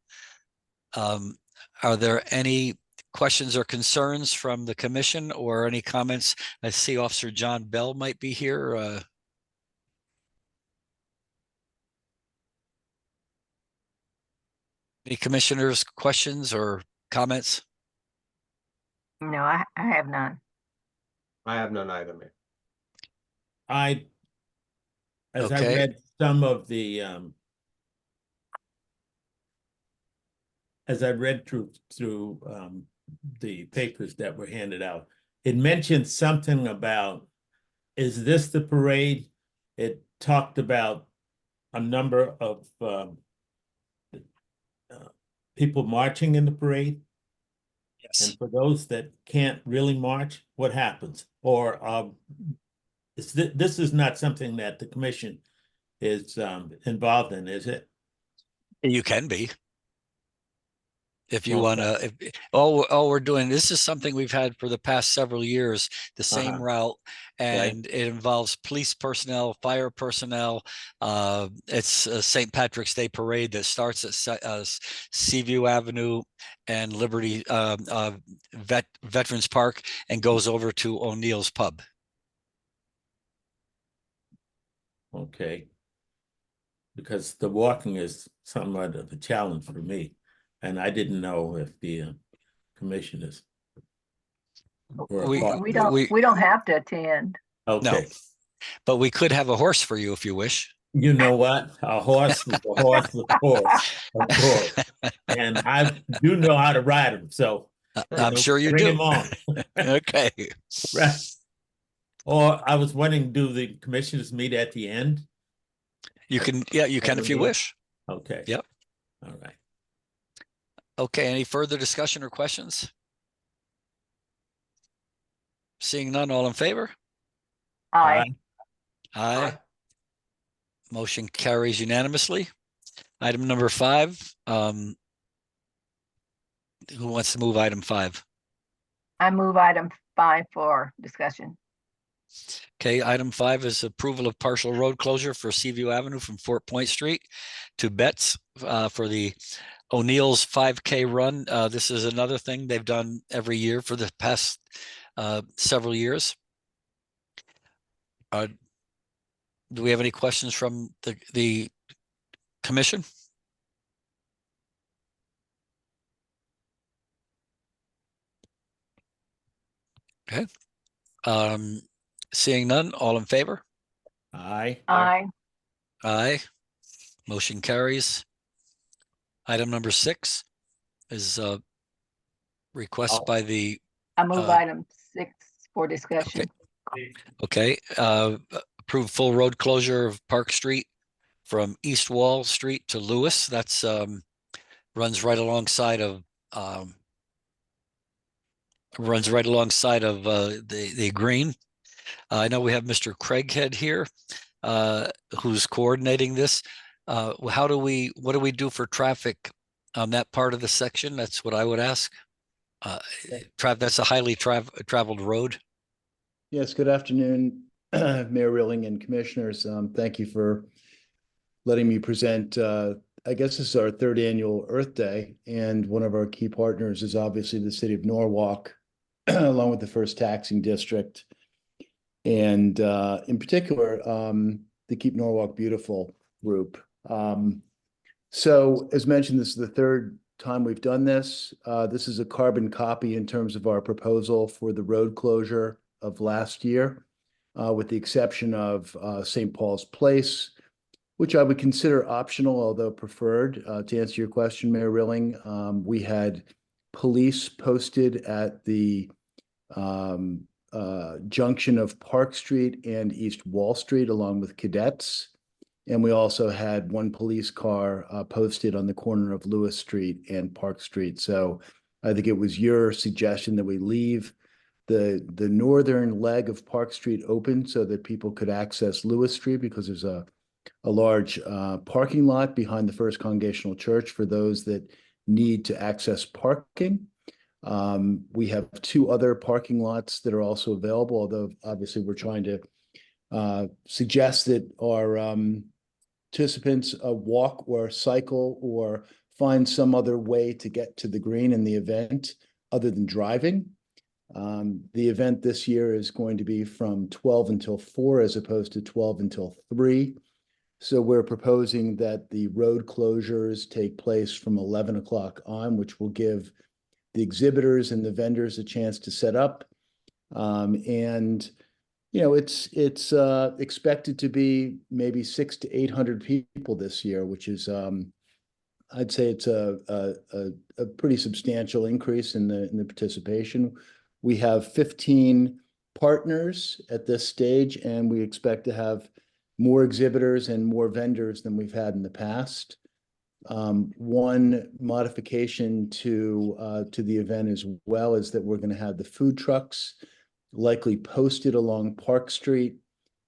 Are there any questions or concerns from the commission or any comments? I see Officer John Bell might be here. Any commissioners' questions or comments? No, I have none. I have none either, Mayor. As I Okay. read some of the, as I read through the papers that were handed out, it mentioned something about, is this the parade? It talked about a number of people marching in the parade. Yes. And for those that can't really march, what happens? Or this is not something that the commission is involved in, is it? You can be. If you Okay. want to, all we're doing, this is something we've had for the past several years, the same route, and it involves police personnel, fire personnel. It's a St. Patrick's Day Parade that starts at Seaview Avenue and Liberty Veterans Park and goes over to O'Neill's Pub. Okay. Because the walking is somewhat of a challenge for me. And I didn't know if the commissioners were a We- part We of don't, it. we don't have to attend. Okay. But we could have a horse for you if you wish. You know what? A horse is a horse, of course. And I do know how to ride them, so. I'm sure you bring do. him on. Okay. Right. Or I was wondering, do the commissioners meet at the end? You can, yeah, you can if you wish. Okay. Yep. All right. Okay, any further discussion or questions? Seeing none, all in favor? Aye. Aye. Motion carries unanimously. Item number 5. Who wants to move item 5? I move item 5 for discussion. Okay, item 5 is approval of partial road closure for Seaview Avenue from Fort Point Street to Betts for the O'Neill's 5K run. This is another thing they've done every year for the past several years. Do we have any questions from the commission? Okay. Seeing none, all in favor? Aye. Aye. Aye. Motion carries. Item number 6 is a request by the, I move item 6 for discussion. okay, approve full road closure of Park Street from East Wall Street to Lewis. That's runs right alongside of the green. I know we have Mr. Craighead here, who's coordinating this. What do we do for traffic on that part of the section? That's what I would ask. That's a highly traveled road. Yes, good afternoon, Mayor Rilling and Commissioners. Thank you for letting me present. I guess this is our 3rd annual Earth Day, and one of our key partners is obviously the city of Norwalk, along with the First Taxing District, and in particular, the Keep Norwalk Beautiful group. So as mentioned, this is the 3rd time we've done this. This is a carbon copy in terms of our proposal for the road closure of last year, with the exception of St. Paul's Place, which I would consider optional, although preferred. To answer your question, Mayor Rilling, we had police posted at the junction of Park Street and East Wall Street, along with cadets. And we also had one police car posted on the corner of Lewis Street and Park Street. So I think it was your suggestion that we leave the northern leg of Park Street open so that people could access Lewis Street, because there's a large parking lot behind the First Congregational Church for those that need to access parking. We have 2 other parking lots that are also available, although obviously we're trying to suggest that our participants walk or cycle or find some other way to get to the green in the event other than driving. The event this year is going to be from 12 until 4 as opposed to 12 until 3. So we're proposing that the road closures take place from 11 o'clock on, which will give the exhibitors and the vendors a chance to set up. And, you know, it's expected to be maybe 600 to 800 people this year, which is, I'd say it's a pretty substantial increase in the participation. We have 15 partners at this stage, and we expect to have more exhibitors and more vendors than we've had in the past. One modification to the event as well is that we're going to have the food trucks likely posted along Park Street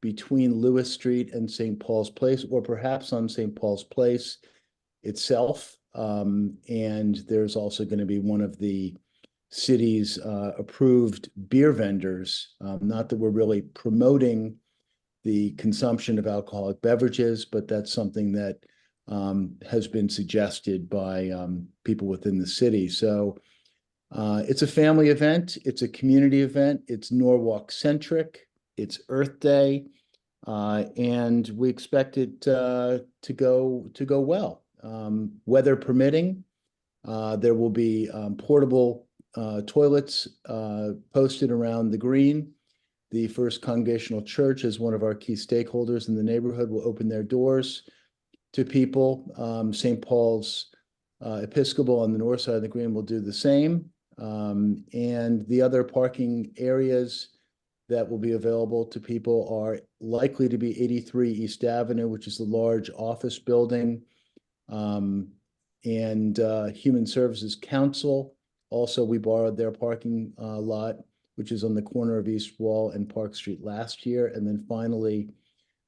between Lewis Street and St. Paul's Place, or perhaps on St. Paul's Place itself. And there's also going to be one of the city's approved beer vendors. Not that we're really promoting the consumption of alcoholic beverages, but that's something that has been suggested by people within the city. So it's a family event. It's a community event. It's Norwalk centric. It's Earth Day. And we expect it to go well. Weather permitting, there will be portable toilets posted around the green. The First Congregational Church, as one of our key stakeholders in the neighborhood, will open their doors to people. St. Paul's Episcopal on the north side of the green will do the same. And the other parking areas that will be available to people are likely to be 83 East Avenue, which is the large office building, and Human Services Council. Also, we borrowed their parking lot, which is on the corner of East Wall and Park Street last year. And then finally,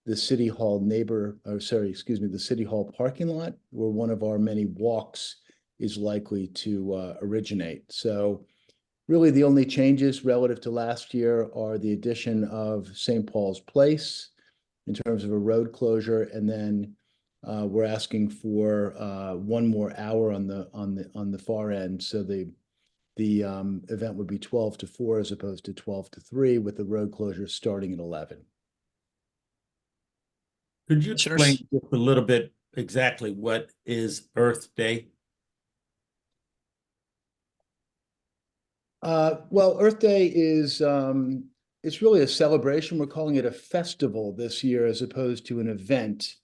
the City Hall the City Hall parking lot, where one of our many walks is likely to originate. So really the only changes relative to last year are the addition of St. Paul's Place in terms of a road closure. And then we're asking for 1 more hour on the far end. So the event would be 12 to 4 as opposed to 12 to 3, with the road closure starting at 11. Could you explain just a little bit exactly what is Earth Day? Well, Earth Day is it's really a celebration. We're calling it a festival this year as opposed to an event.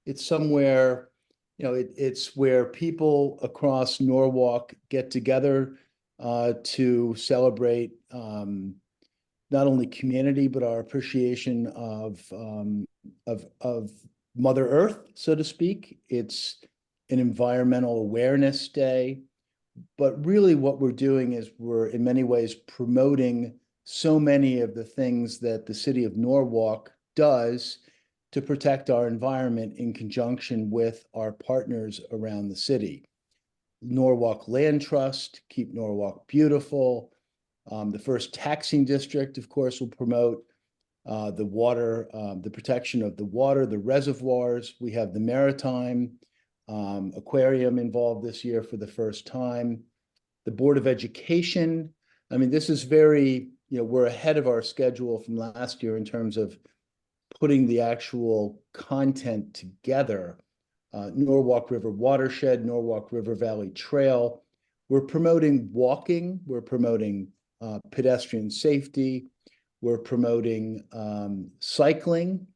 It's somewhere, you know, it's where people across Norwalk get together to celebrate not only community, but our appreciation of Mother Earth, so to speak. It's an environmental awareness day. But really what we're doing is we're in many ways promoting so many of the things that the city of Norwalk does to protect our environment in conjunction with our partners around the city. Norwalk Land Trust, Keep Norwalk Beautiful. The First Taxing District, of course, will promote the water, the protection of the water, the reservoirs. We have the Maritime Aquarium involved this year for the first time. The Board of Education. I mean, this is very, you know, we're ahead of our schedule from last year in terms of putting the actual content together. Norwalk River Watershed, Norwalk River Valley Trail. We're promoting walking. We're promoting pedestrian safety. We're promoting cycling.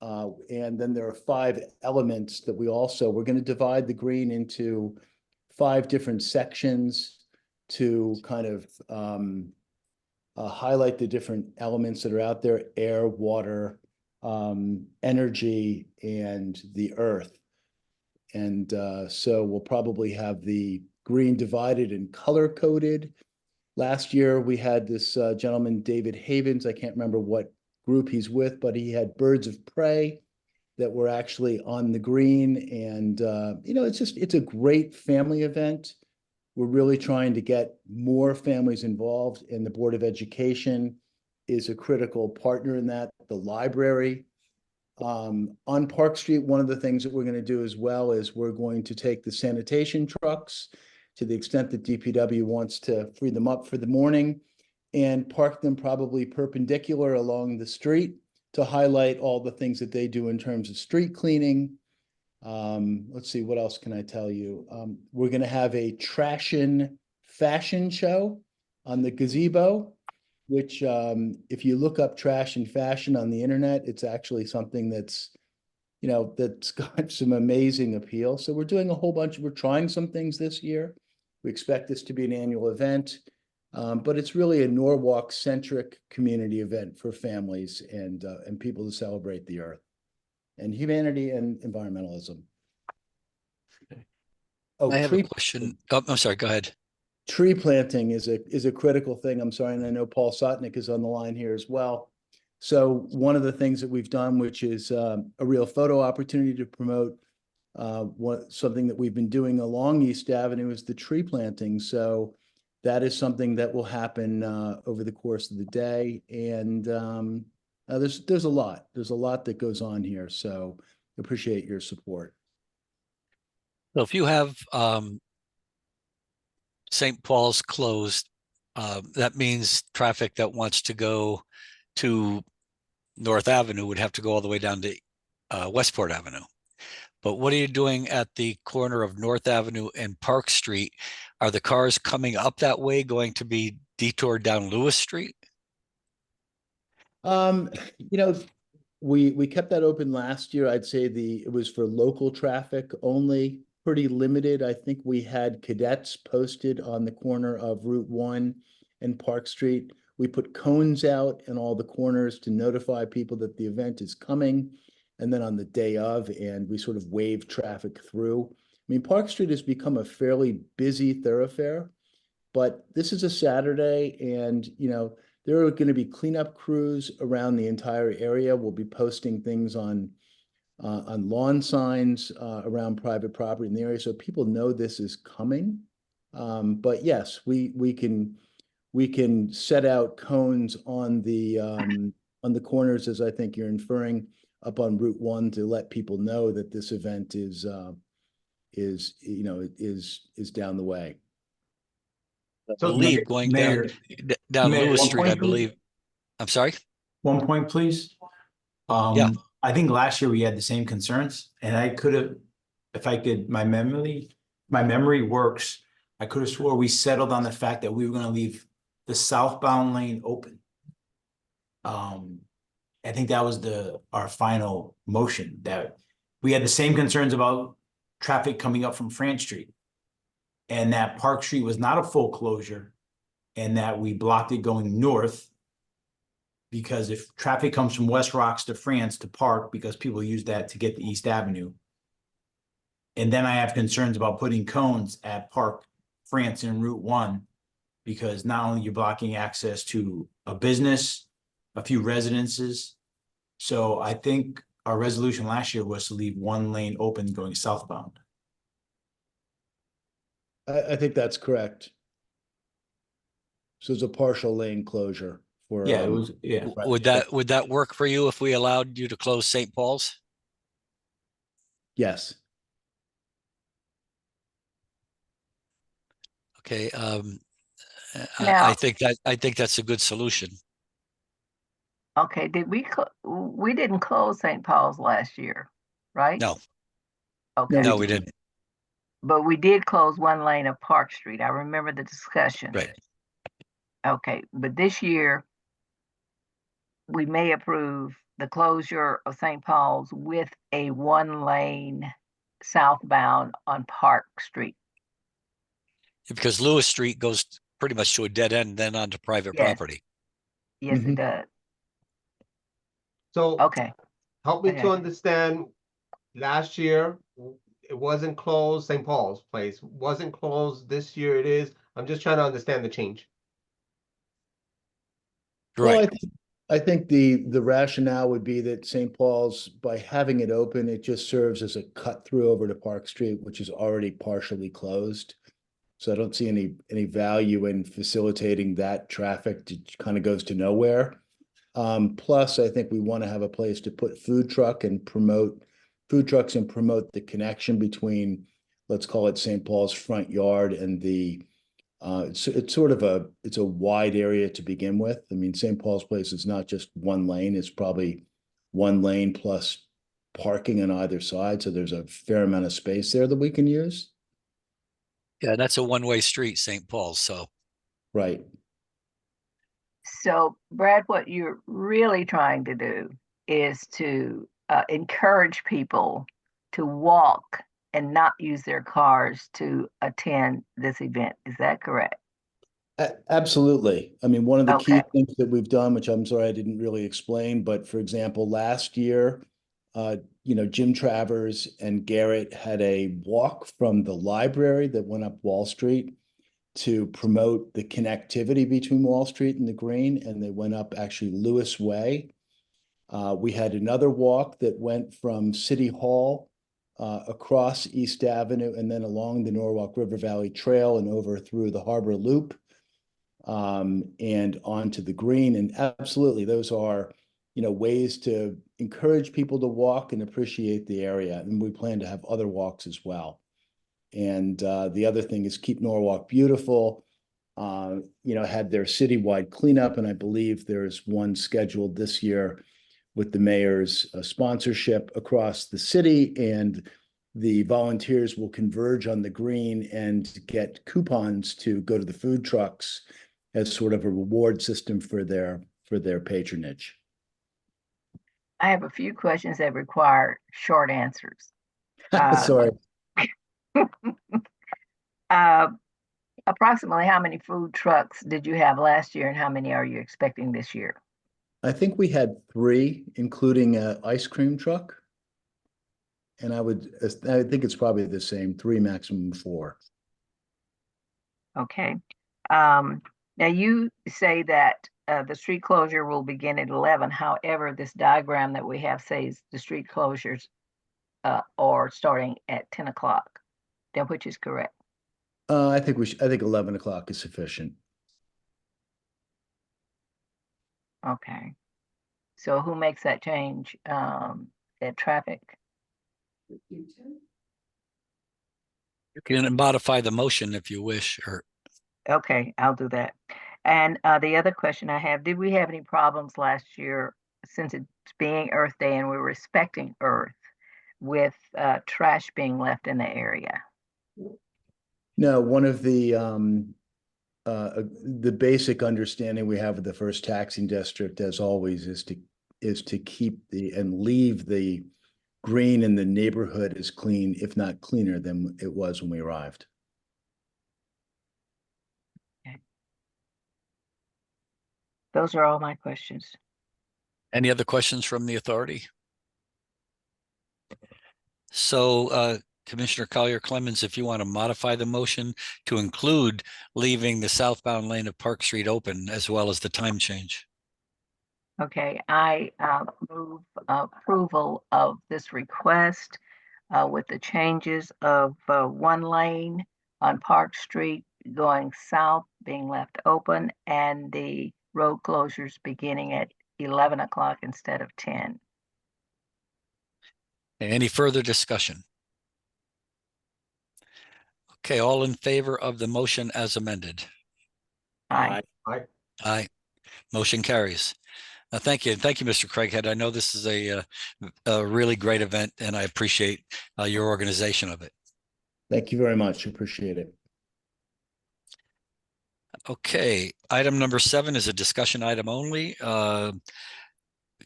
And then there are 5 elements that we're going to divide the green into 5 different sections to kind of highlight the different elements that are out there: air, water, energy, and the earth. And so we'll probably have the green divided and color coded. Last year, we had this gentleman, David Havens. I can't remember what group he's with, but he had birds of prey that were actually on the green. And, it's a great family event. We're really trying to get more families involved, and the Board of Education is a critical partner in that, the library. On Park Street, one of the things that we're going to do as well is we're going to take the sanitation trucks, to the extent that DPW wants to free them up for the morning, and park them probably perpendicular along the street to highlight all the things that they do in terms of street cleaning. Let's see, what else can I tell you? We're going to have a Trashin' fashion show on the gazebo, which if you look up trash and fashion on the internet, it's actually something that's got some amazing appeal. So we're doing we're trying some things this year. We expect this to be an annual event, but it's really a Norwalk-centric community event for families and people to celebrate the earth and humanity and environmentalism. Oh, I have a question. Oh, I'm sorry, go ahead. Tree planting is a critical thing. I'm sorry, and I know Paul Sotnick is on the line here as well. So one of the things that we've done, which is a real photo opportunity to promote something that we've been doing along East Avenue, is the tree planting. So that is something that will happen over the course of the day. And there's a lot that goes on here. So appreciate your support. So if you have St. Paul's closed, that means traffic that wants to go to North Avenue would have to go all the way down to Westport Avenue. But what are you doing at the corner of North Avenue and Park Street? Are the cars coming up that way going to be detoured down Lewis Street? We kept that open last year. I'd say it was for local traffic only, pretty limited. I think we had cadets posted on the corner of Route 1 and Park Street. We put cones out in all the corners to notify people that the event is coming. And then on the day of, and we sort of wave traffic through. I mean, Park Street has become a fairly busy thoroughfare, but this is a Saturday, and there are going to be cleanup crews around the entire area. We'll be posting things on lawn signs around private property in the area, so people know this is coming. But yes, we can set out cones on the corners, as I think you're inferring, up on Route 1 to let people know that this event is down the way. I believe going Mayor, down Mayor, Lewis one Street, point, I believe. I'm sorry? 1 point, please. Yeah. I think last year we had the same concerns, and I could have, if I could, my memory works. I could have swore we settled on the fact that we were going to leave the southbound lane open. I think that was our final motion, that we had the same concerns about traffic coming up from France Street, and that Park Street was not a full closure, and that we blocked it going north, because if traffic comes from West Rocks to France to Park, because people use that to get to East Avenue. And then I have concerns about putting cones at Park, France, and Route 1, because not only you're blocking access to a business, a few residences. So I think our resolution last year was to leave one lane open going southbound. I think that's correct. So it's a partial lane closure for. Yeah, it was, yeah. Would that work for you if we allowed you to close St. Paul's? Yes. Okay. Now- I think that's a good solution. Okay, we didn't close St. Paul's last year, right? No. Okay. No, we didn't. But we did close one lane of Park Street. I remember the discussion. Right. Okay, but this year, we may approve the closure of St. Paul's with a one lane southbound on Park Street. Because Lewis Street goes pretty much to a dead end, then onto private Yes. property. Yes, Mhm. it does. So Okay. help me Okay. to understand, last year, it wasn't closed, St. Paul's Place wasn't closed, this year it is. I'm just trying to understand the change. Well, Right. I think the rationale would be that St. Paul's, by having it open, it just serves as a cut through over to Park Street, which is already partially closed. So I don't see any value in facilitating that traffic. It kind of goes to nowhere. Plus, I think we want to have a place to put food trucks and promote the connection between, let's call it St. Paul's front yard and the it's sort of it's a wide area to begin with. I mean, St. Paul's Place is not just one lane, it's probably one lane plus parking on either side. So there's a fair amount of space there that we can use. Yeah, that's a one-way street, St. Paul's, so. Right. So Brad, what you're really trying to do is to encourage people to walk and not use their cars to attend this event. Is that correct? Absolutely. I mean, one of the key Okay. things that we've done, which I'm sorry I didn't really explain, but for example, last year, Jim Travers and Garrett had a walk from the library that went up Wall Street to promote the connectivity between Wall Street and the Green, and they went up actually Lewis Way. We had another walk that went from City Hall across East Avenue and then along the Norwalk River Valley Trail and over through the Harbor Loop and onto the Green. And absolutely, those are, ways to encourage people to walk and appreciate the area. And we plan to have other walks as well. And the other thing is keep Norwalk beautiful. Had their citywide cleanup, and I believe there's one scheduled this year with the mayor's sponsorship across the city, and the volunteers will converge on the Green and get coupons to go to the food trucks as sort of a reward system for their patronage. I have a few questions that require short answers. Sorry. Approximately how many food trucks did you have last year and how many are you expecting this year? I think we had 3, including an ice cream truck. And I think it's probably the same, 3, maximum 4. Okay. Now you say that the street closure will begin at 11. However, this diagram that we have says the street closures are starting at 10 o'clock. Then which is correct? I think 11 o'clock is sufficient. Okay. So who makes that change at traffic? You can modify the motion if you wish, or. Okay, I'll do that. And the other question I have, did we have any problems last year, since it's being Earth Day and we're respecting Earth, with trash being left in the area? No, one of the basic understanding we have of the first taxing district, as always, is to keep and leave the Green in the neighborhood as clean, if not cleaner than it was when we arrived. Okay. Those are all my questions. Any other questions from the authority? So, Commissioner Collier Clemens, if you want to modify the motion to include leaving the southbound lane of Park Street open as well as the time change. Okay, I move approval of this request with the changes of 1 lane on Park Street going south being left open and the road closures beginning at 11 o'clock instead of 10. Any further discussion? Okay, all in favor of the motion as amended? Aye. Aye. Motion carries. Thank you. Thank you, Mr. Craighead. I know this is a really great event, and I appreciate your organization of it. Thank you very much. Appreciate it. Okay, item number 7 is a discussion item only.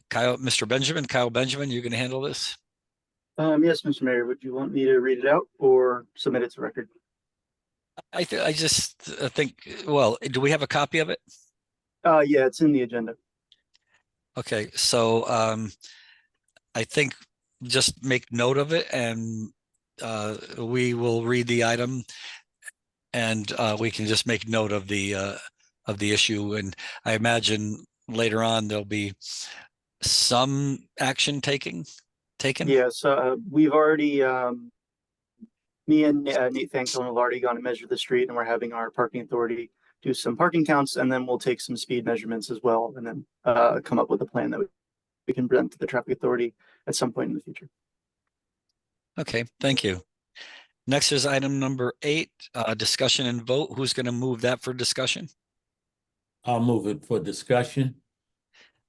Kyle Benjamin, you're going to handle this? Yes, Mr. Mayor, would you want me to read it out or submit it to record? I just think, well, do we have a copy of it? Yeah, it's in the agenda. Okay, so I think just make note of it, and we will read the item, and we can just make note of the issue. And I imagine later on, there'll be some action taken? Yeah, so we've already, me and Nate Thankful have already gone and measured the street, and we're having our parking authority do some parking counts, and then we'll take some speed measurements as well, and then come up with a plan that we can present to the traffic authority at some point in the future. Okay, thank you. Next is item number 8, discussion and vote. Who's going to move that for discussion? I'll move it for discussion.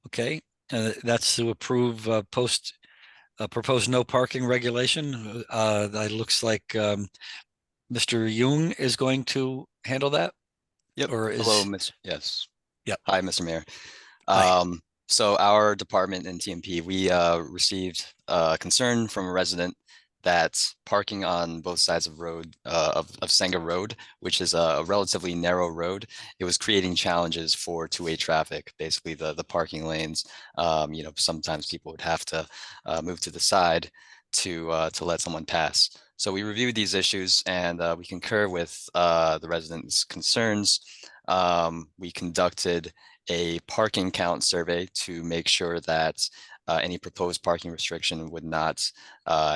Okay, that's to approve proposed no parking regulation. That looks like Mr. Jung is going to handle that. Yep. Or is Hello, Miss. Yes. Yep. Hi, Mr. Mayor. Hi. So our department in TMP, we received a concern from a resident that parking on both sides of road of Senga Road, which is a relatively narrow road, it was creating challenges for two-way traffic. Basically, the parking lanes. You know, sometimes people would have to move to the side to let someone pass. So we reviewed these issues, and we concur with the residents' concerns. We conducted a parking count survey to make sure that any proposed parking restriction would not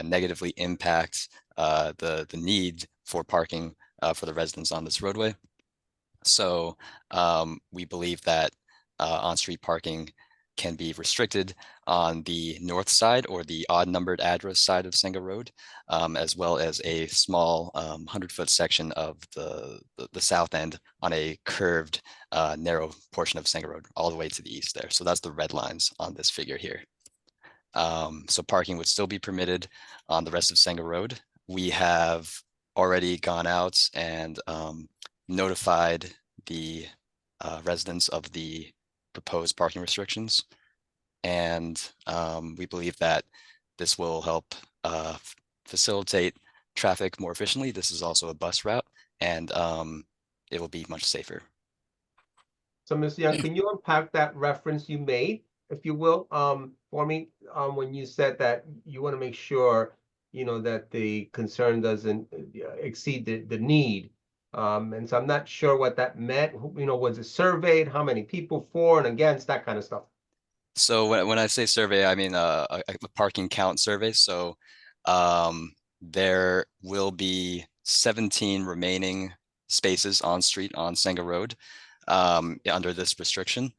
negatively impact the need for parking for the residents on this roadway. So we believe that on-street parking can be restricted on the north side or the odd numbered address side of Senga Road, as well as a small 100-foot section of the south end on a curved narrow portion of Senga Road all the way to the east there. So that's the red lines on this figure here. So parking would still be permitted on the rest of Senga Road. We have already gone out and notified the residents of the proposed parking restrictions. And we believe that this will help facilitate traffic more efficiently. This is also a bus route, and it will be much safer. So, Mr. Young, can you unpack that reference you made, if you will, for me, when you said that you want to make sure, you know, that the concern doesn't exceed the need? And so I'm not sure what that meant. You know, was it surveyed? How many people for and against, that kind of stuff? So when I say survey, I mean a parking count survey. So there will be 17 remaining spaces on street on Senga Road under this restriction.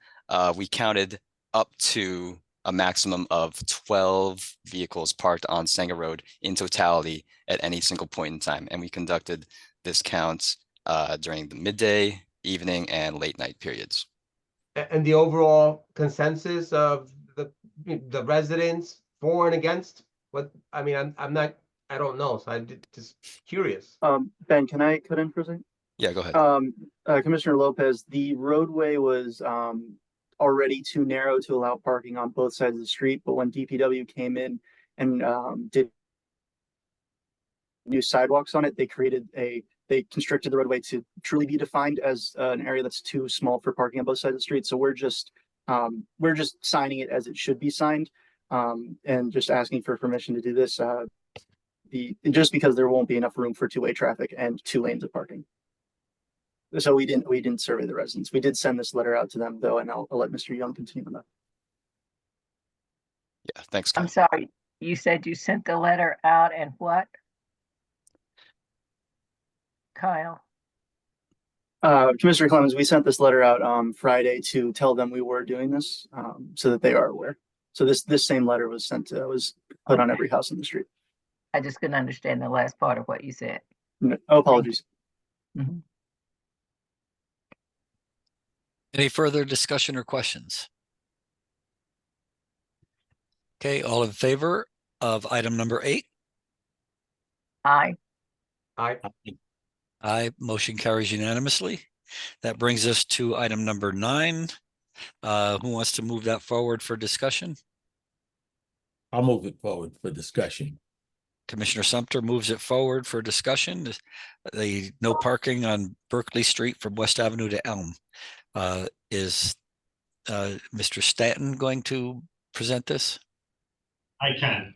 We counted up to a maximum of 12 vehicles parked on Senga Road in totality at any single point in time. And we conducted this count during the midday, evening, and late night periods. And the overall consensus of the residents for and against? What, I mean, I don't know, so I'm just curious. Ben, can I cut in for a second? Yeah, go ahead. Commissioner Lopez, the roadway was already too narrow to allow parking on both sides of the street, but when DPW came in and did new sidewalks on it, they constricted the roadway to truly be defined as an area that's too small for parking on both sides of the street. So we're just signing it as it should be signed, and just asking for permission to do this. Just because there won't be enough room for two-way traffic and 2 lanes of parking. So we didn't survey the residents. We did send this letter out to them though, and I'll let Mr. Young continue on that. Yeah, thanks, I'm Kyle. sorry, you said you sent the letter out and what? Kyle? Commissioner Clemens, we sent this letter out Friday to tell them we were doing this, so that they are aware. So this same letter was sent was put on every house in the street. I just couldn't understand the last part of what you said. No, apologies. Any further discussion or questions? Okay, all in favor of item number 8? Aye. Aye. Aye, motion carries unanimously. That brings us to item number 9. Who wants to move that forward for discussion? I'll move it forward for discussion. Commissioner Sumter moves it forward for discussion. The no parking on Berkeley Street from West Avenue to Elm. Is Mr. Stanton going to present this? I can.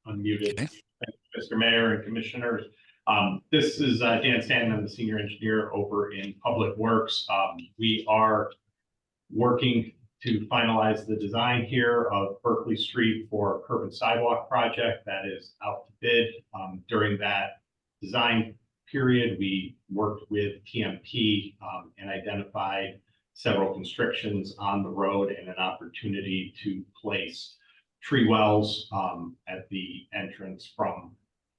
Unmuted. Okay. Thank you, Mr. Mayor and Commissioners. This is Dan Stanton. I'm the senior engineer over in Public Works. We are working to finalize the design here of Berkeley Street for a curb and sidewalk project that is out to bid. During that design period, we worked with TMP and identified several constrictions on the road and an opportunity to place tree wells at the entrance from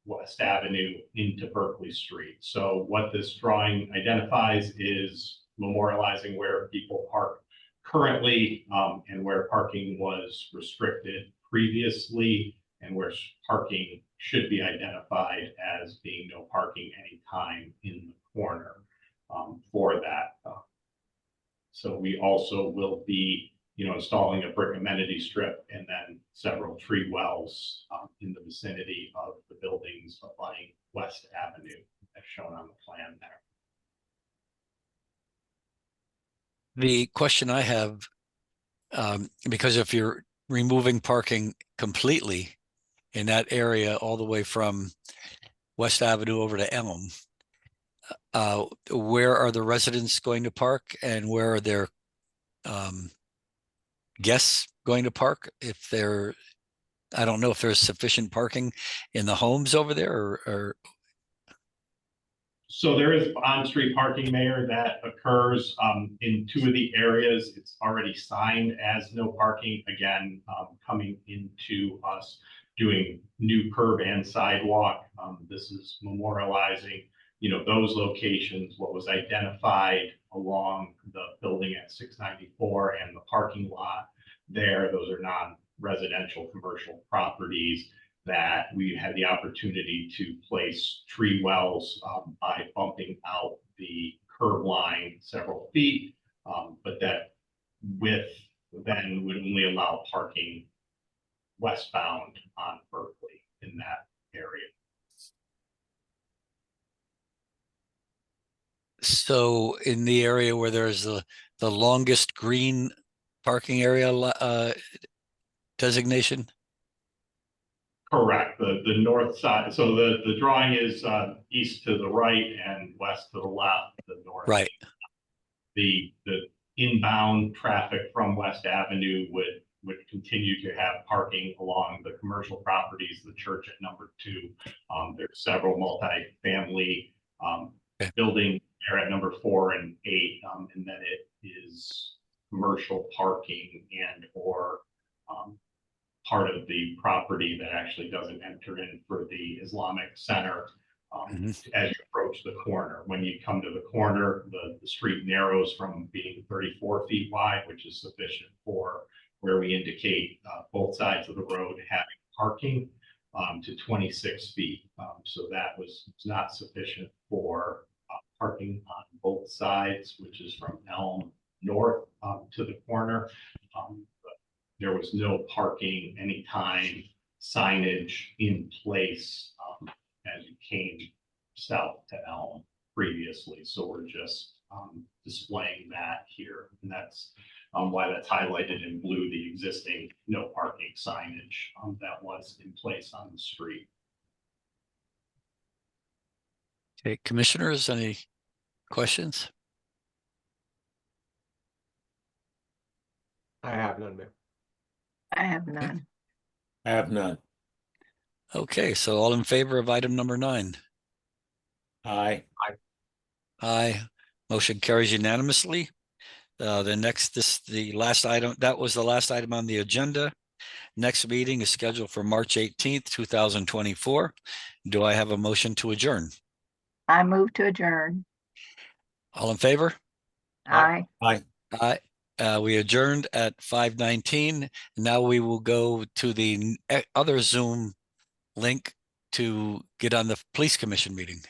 West Avenue into Berkeley Street. So what this drawing identifies is memorializing where people park currently and where parking was restricted previously, and where parking should be identified as being no parking anytime in the corner for that. So we also will be, installing a brick amenity strip and then several tree wells in the vicinity of the buildings abutting West Avenue, as shown on the plan there. The question I have, because if you're removing parking completely in that area all the way from West Avenue over to Elm, where are the residents going to park, and where are their guests going to park? If they're, I don't know if there's sufficient parking in the homes over there, or So there is on-street parking, Mayor, that occurs in two of the areas. It's already signed as no parking. Again, coming into us doing new curb and sidewalk. This is memorializing, those locations, what was identified along the building at 694 and the parking lot there. Those are non-residential commercial properties that we had the opportunity to place tree wells by bumping out the curb line several feet, but that width then would only allow parking westbound on Berkeley in that area. so in the area where there's the longest green parking area designation? Correct. The north side. So the drawing is east to the right and west to the left. The north. Right. The inbound traffic from West Avenue would continue to have parking along the commercial properties, the church at number 2. There's several multi-family buildings there at number 4 and 8, and then it is commercial parking and or part of the property that actually doesn't enter in for the Islamic Center as you approach the corner. When you come to the corner, the street narrows from being 34 feet wide, which is sufficient for where we indicate both sides of the road having parking, to 26 feet. So that was not sufficient for parking on both sides, which is from Elm North to the corner. There was no parking anytime signage in place as you came south to Elm previously. So we're just displaying that here. And that's why that's highlighted in blue, the existing no parking signage that was in place on the street. Okay, commissioners, any questions? I have none, Mayor. I have none. I have none. Okay, so all in favor of item number 9? Aye. Aye. Motion carries unanimously. The last item, that was the last item on the agenda. Next meeting is scheduled for March 18th, 2024. Do I have a motion to adjourn? I move to adjourn. All in favor? Aye. Aye. Aye. We adjourned at 5:19. Now we will go to the other Zoom link to get on the police commission meeting.